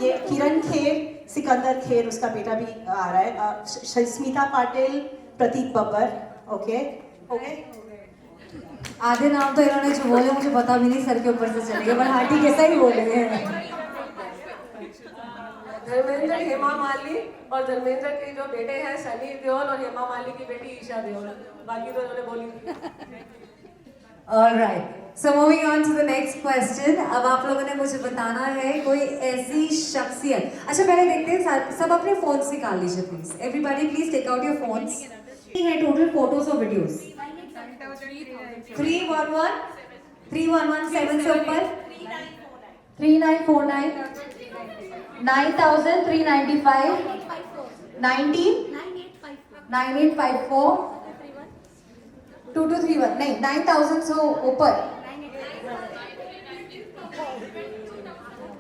ये किरण खेर, सिकंदर खेर, उसका बेटा भी आ रहा है. स्मिता पाटिल, प्रतीक बब्बर, okay, okay. आधे नाम तो इन्होंने जो बोले मुझे पता भी नहीं, सर के ऊपर से चले गए, पर हाँ ठीक है, सही बोलेंगे। धर्मेंद्र, हेमा मालिनी और धर्मेंद्र के जो बेटे हैं सनी देओल और हेमा मालिनी की बेटी ईशा देओल, बाकी तो इन्होंने बोली। Alright, so moving on to the next question. अब आप लोगों ने मुझे बताना है कोई ऐसी शख्सियत। अच्छा पहले देखते हैं, सब अपने फोन्स निकाल लीजिए please. Everybody please take out your phones. है टोटल फोटोज और वीडियोस 311 3117 से ऊपर 3949 9395 19 9854 2231 नहीं 9000 से ऊपर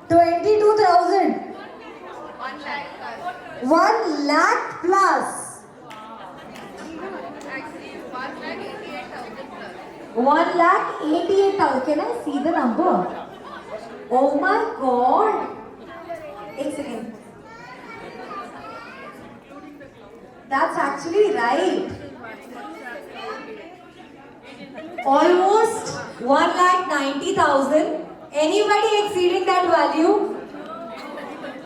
22,000 1 lakh plus 1,88,000. Can I see the number? Oh my God! एक second. That's actually right. Almost 1,90,000. Anybody exceeding that value?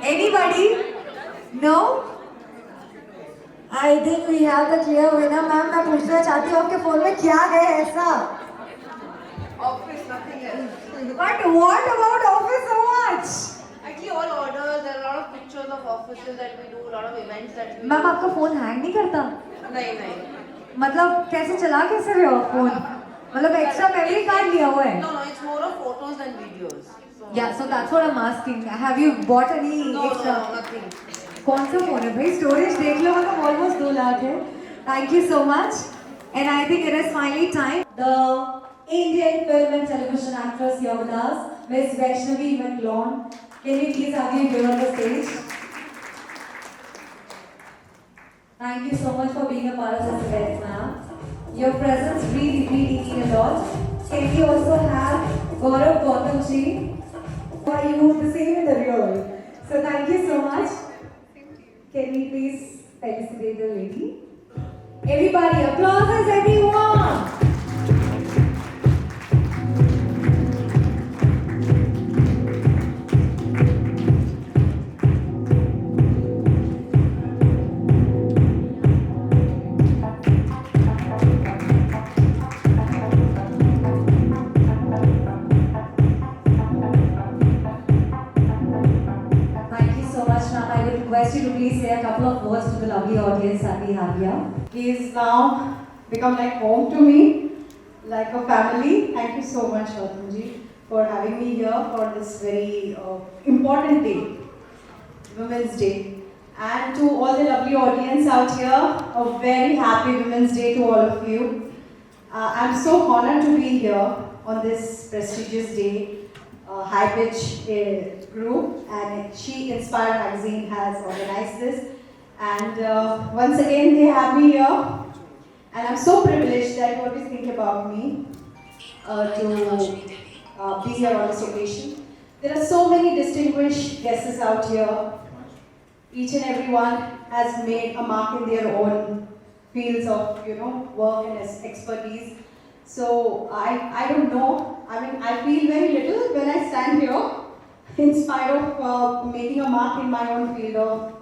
Anybody? No? I think we have the clear winner. Ma'am मैं पूछना चाहती हूँ आपके फोन में क्या है ऐसा? Office, nothing else. But what about office so much? Actually, all orders, there are a lot of pictures of offices that we do, a lot of events that we ma'am आपका phone hang नहीं करता? नहीं. मतलब कैसे चला कैसे रहे हो फोन? मतलब एक्स्ट्रा मेमोरी कार्ड लिया हुआ है? No, it's more of photos than videos. Yeah, so that's what I'm asking. Have you bought any extra? No, nothing. कौन सा फोन है भाई? स्टोरेज देख लो, मतलब ऑलमोस्ट 2 लाख है. Thank you so much. And I think it is finally time. The Indian film and television actress here with us, Miss Vaishnavi Manglon. Can we please have you here on the stage? Thank you so much for being a part of this event, ma'am. Your presence really mean a lot. Can we also have Gaurav Gautamji? Or are you the same in the real world? So thank you so much. Can we please felicitate the lady? Everybody, applauses everyone! Thank you so much, ma'am. I would request you to please say a couple of words to the lovely audience that we have here. He's now become like home to me, like a family. Thank you so much, Gautamji, for having me here for this very important day, Women's Day. And to all the lovely audience out here, a very happy Women's Day to all of you. I'm so honored to be here on this prestigious day. High Pitch group and She Inspire magazine has organized this, and once again they have me here, and I'm so privileged that you always think about me to be here on this occasion. There are so many distinguished guests out here. Each and everyone has made a mark in their own fields of work and expertise. So I don't know. I mean, I feel very little when I stand here, in spite of making a mark in my own field of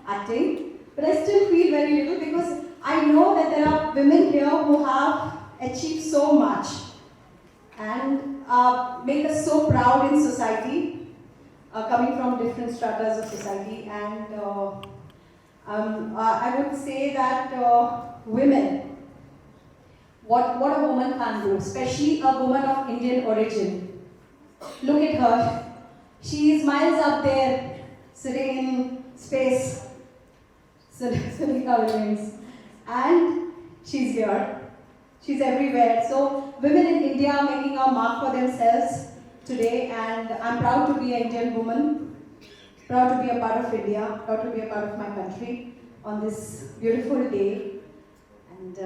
acting. But I still feel very little because I know that there are women here who have achieved so much and make us so proud in society, coming from different stratas of society. And I would say that women. What a woman can do, especially a woman of Indian origin. Look at her. She is miles up there, sitting in space, Sunita Williams. And she's here. She's everywhere. So women in India are making a mark for themselves today, and I'm proud to be an Indian woman, proud to be a part of India, proud to be a part of my country on this beautiful day. And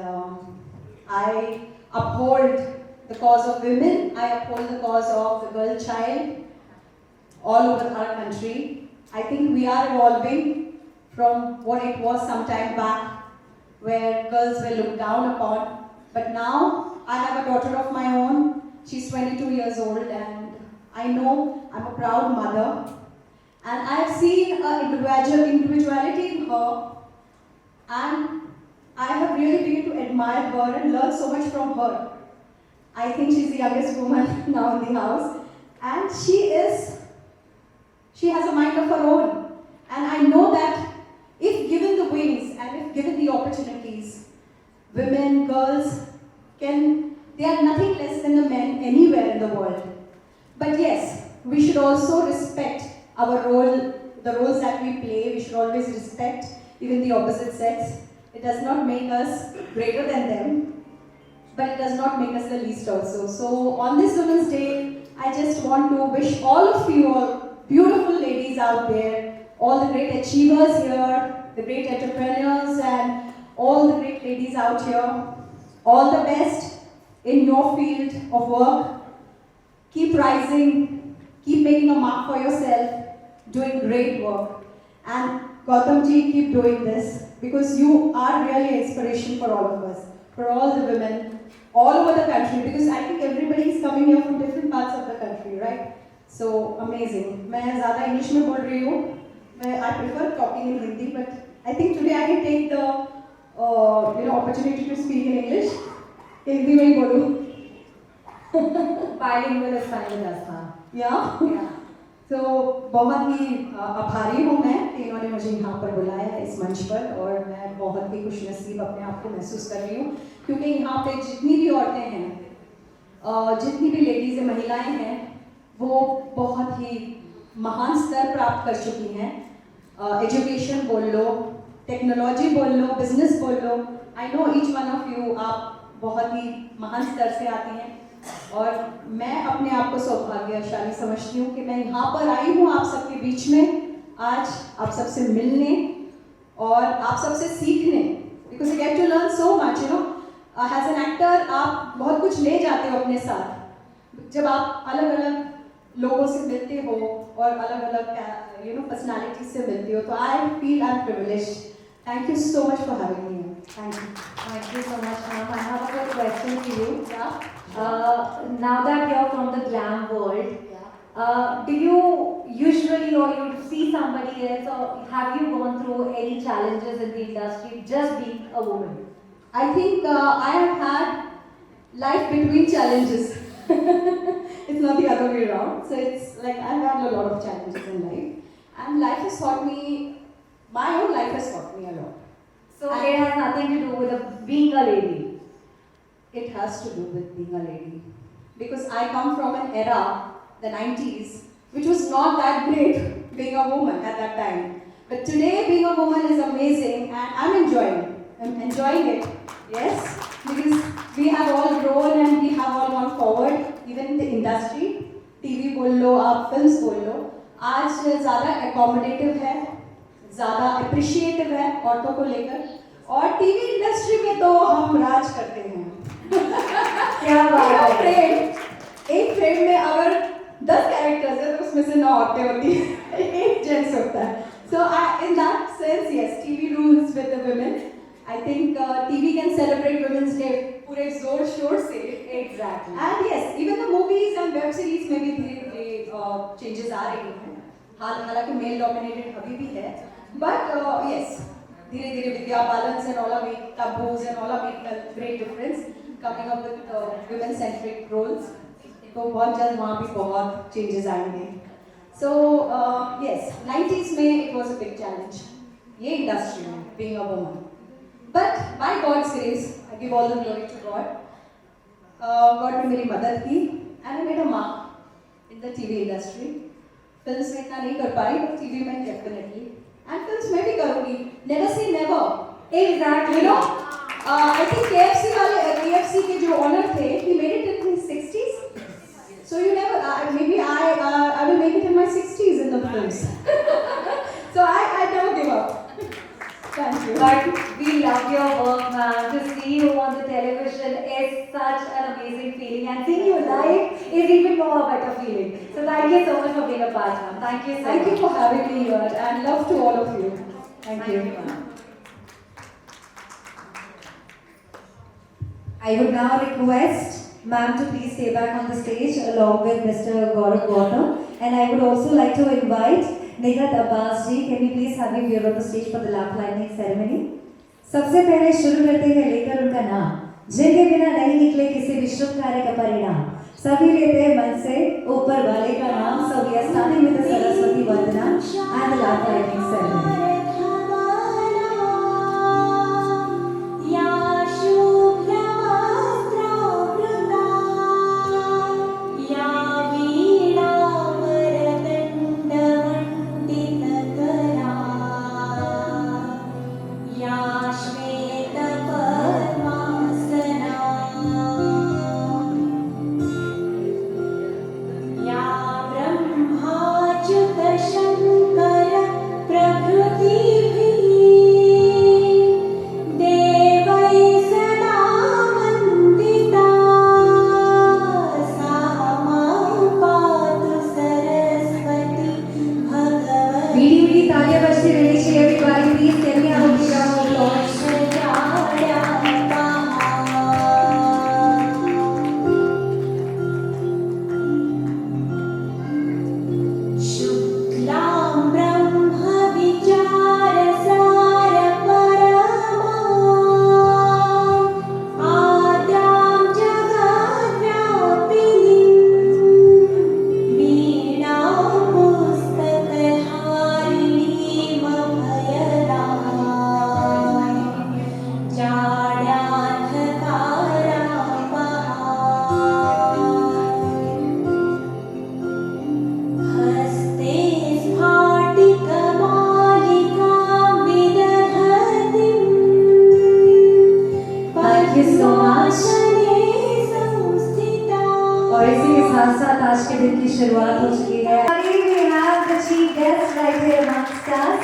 I uphold the cause of women, I uphold the cause of the girl child all over our country. I think we are evolving from what it was some time back, where girls were looked down upon. But now I have a daughter of my own. She's 22 years old, and I know I'm a proud mother. And I've seen an individuality in her, and I have really begun to admire her and learn so much from her. I think she's the youngest woman now in the house, and she has a mind of her own. And I know that if given the wings and if given the opportunities, women, girls they are nothing less than the men anywhere in the world. But yes, we should also respect our role, the roles that we play. We should always respect even the opposite sex. It does not make us greater than them, but it does not make us the least also. So on this Women's Day, I just want to wish all of you, all beautiful ladies out there, all the great achievers here, the great entrepreneurs, and all the great ladies out here, all the best in your field of work. Keep rising, keep making a mark for yourself, doing great work. And Gautamji, keep doing this, because you are really an inspiration for all of us, for all the women, all over the country, because I think everybody is coming here from different parts of the country, right? So amazing. मैं ज़्यादा English में बोल रही हूँ. I prefer talking in Hindi, but I think today I can take the opportunity to speak in English. Hindi में ही बोलूँ. Bilingual is fine with us, हाँ. Yeah. तो बहुत ही आभारी हूँ मैं कि इन्होंने मुझे यहाँ पर बुलाया है इस मंच पर, और मैं बहुत ही खुशनसीब अपने आप को महसूस कर रही हूँ, क्योंकि यहाँ पे जितनी भी औरतें हैं, जितनी भी लेडीज़ महिलाएं हैं, वो बहुत ही महान स्तर प्राप्त कर चुकी हैं. एजुकेशन बोल लो, टेक्नोलॉजी बोल लो, बिजनेस बोल लो. I know each one of you, आप बहुत ही महान स्तर से आती हैं, और मैं अपने आप को सौभाग्यशाली समझती हूँ कि मैं यहाँ पर आई हूँ आप सबके बीच में आज, आप सबसे मिलने और आप सबसे सीखने, because you get to learn so much, as an actor आप बहुत कुछ ले जाते हो अपने साथ जब आप अलग अलग लोगों से मिलते हो और अलग अलग पर्सनालिटी से मिलते हो, तो I feel I am privileged. Thank you so much for having me. Thank you. Thank you so much, ma'am. I have a quick question for you. Yeah. Now that you're from the glam world, do you usually or you see somebody else or have you gone through any challenges in the industry just being a woman? I think I have had life between challenges. It's not the other way around. So it's like I've had a lot of challenges in life, and life has taught me. My own life has taught me a lot. So it has nothing to do with being a lady. It has to do with being a lady, because I come from an era, the 90s, which was not that great being a woman at that time. But today being a woman is amazing, and I'm enjoying it. Yes, because we have all grown and we have all gone forward. Even in the industry, TV बोल लो, आप films बोल लो, आज ज़्यादा accommodative है, ज़्यादा appreciative है औरतों को लेकर, और टीवी इंडस्ट्री में तो हम राज करते हैं. क्या बात है. एक फ्रेम में अगर 10 कैरेक्टर्स है तो उसमें से 9 औरतें होती हैं, एक जेंट्स होता है. So in that sense, yes, TV rules with the women. I think TV can celebrate Women's Day पूरे जोर शोर से. Exactly. And yes, even the movies and web series में भी धीरे-धीरे changes आ रही हैं. हालांकि male dominated अभी भी है, but yes, धीरे-धीरे Vidya Balans and all are making taboos and all are making a great difference, coming up with women-centric roles. तो बहुत जल्द वहाँ भी बहुत changes आएंगे. So yes, 90s में it was a big challenge. ये industry में being a woman. But by God's grace, I give all the glory to God. God ने मेरी मदद की, and I made a mark in the TV industry. Films में इतना नहीं कर पाई, but TV में definitely. And films में भी करूँगी. Never say never. Exactly. You know, I think KFC के जो owner थे, he made it in his 60s. So you never. Maybe I will make it in my 60s in the films. So I never give up. Thank you. But we love your work, ma'am. To see you on the television is such an amazing feeling, and seeing you live is even more a better feeling. So thank you so much for being a part, ma'am. Thank you so Thank much. you for having me here, and love to all of you. Thank you. I would now request ma'am to please stay back on the stage along with Mr. Gaurav Gautam, and I would also like to invite Nighat Abbas ji. Can we please have you here on the stage for the lamp lighting ceremony? सबसे पहले शुरू करते हैं लेकर उनका नाम, जिनके बिना नहीं निकले किसी भी शुभ कार्य का परिणाम. सभी लेते हैं मन से ऊपर वाले का नाम. So we are starting with the Saraswati Vandana and the lamp lighting ceremony. और इसी के साथ साथ आज के दिन की शुरुआत हो चुकी है. We have the chief guests right here amongst us.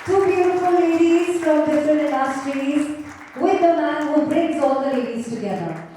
Two beautiful ladies from different industries. with the man who brings all the ladies together.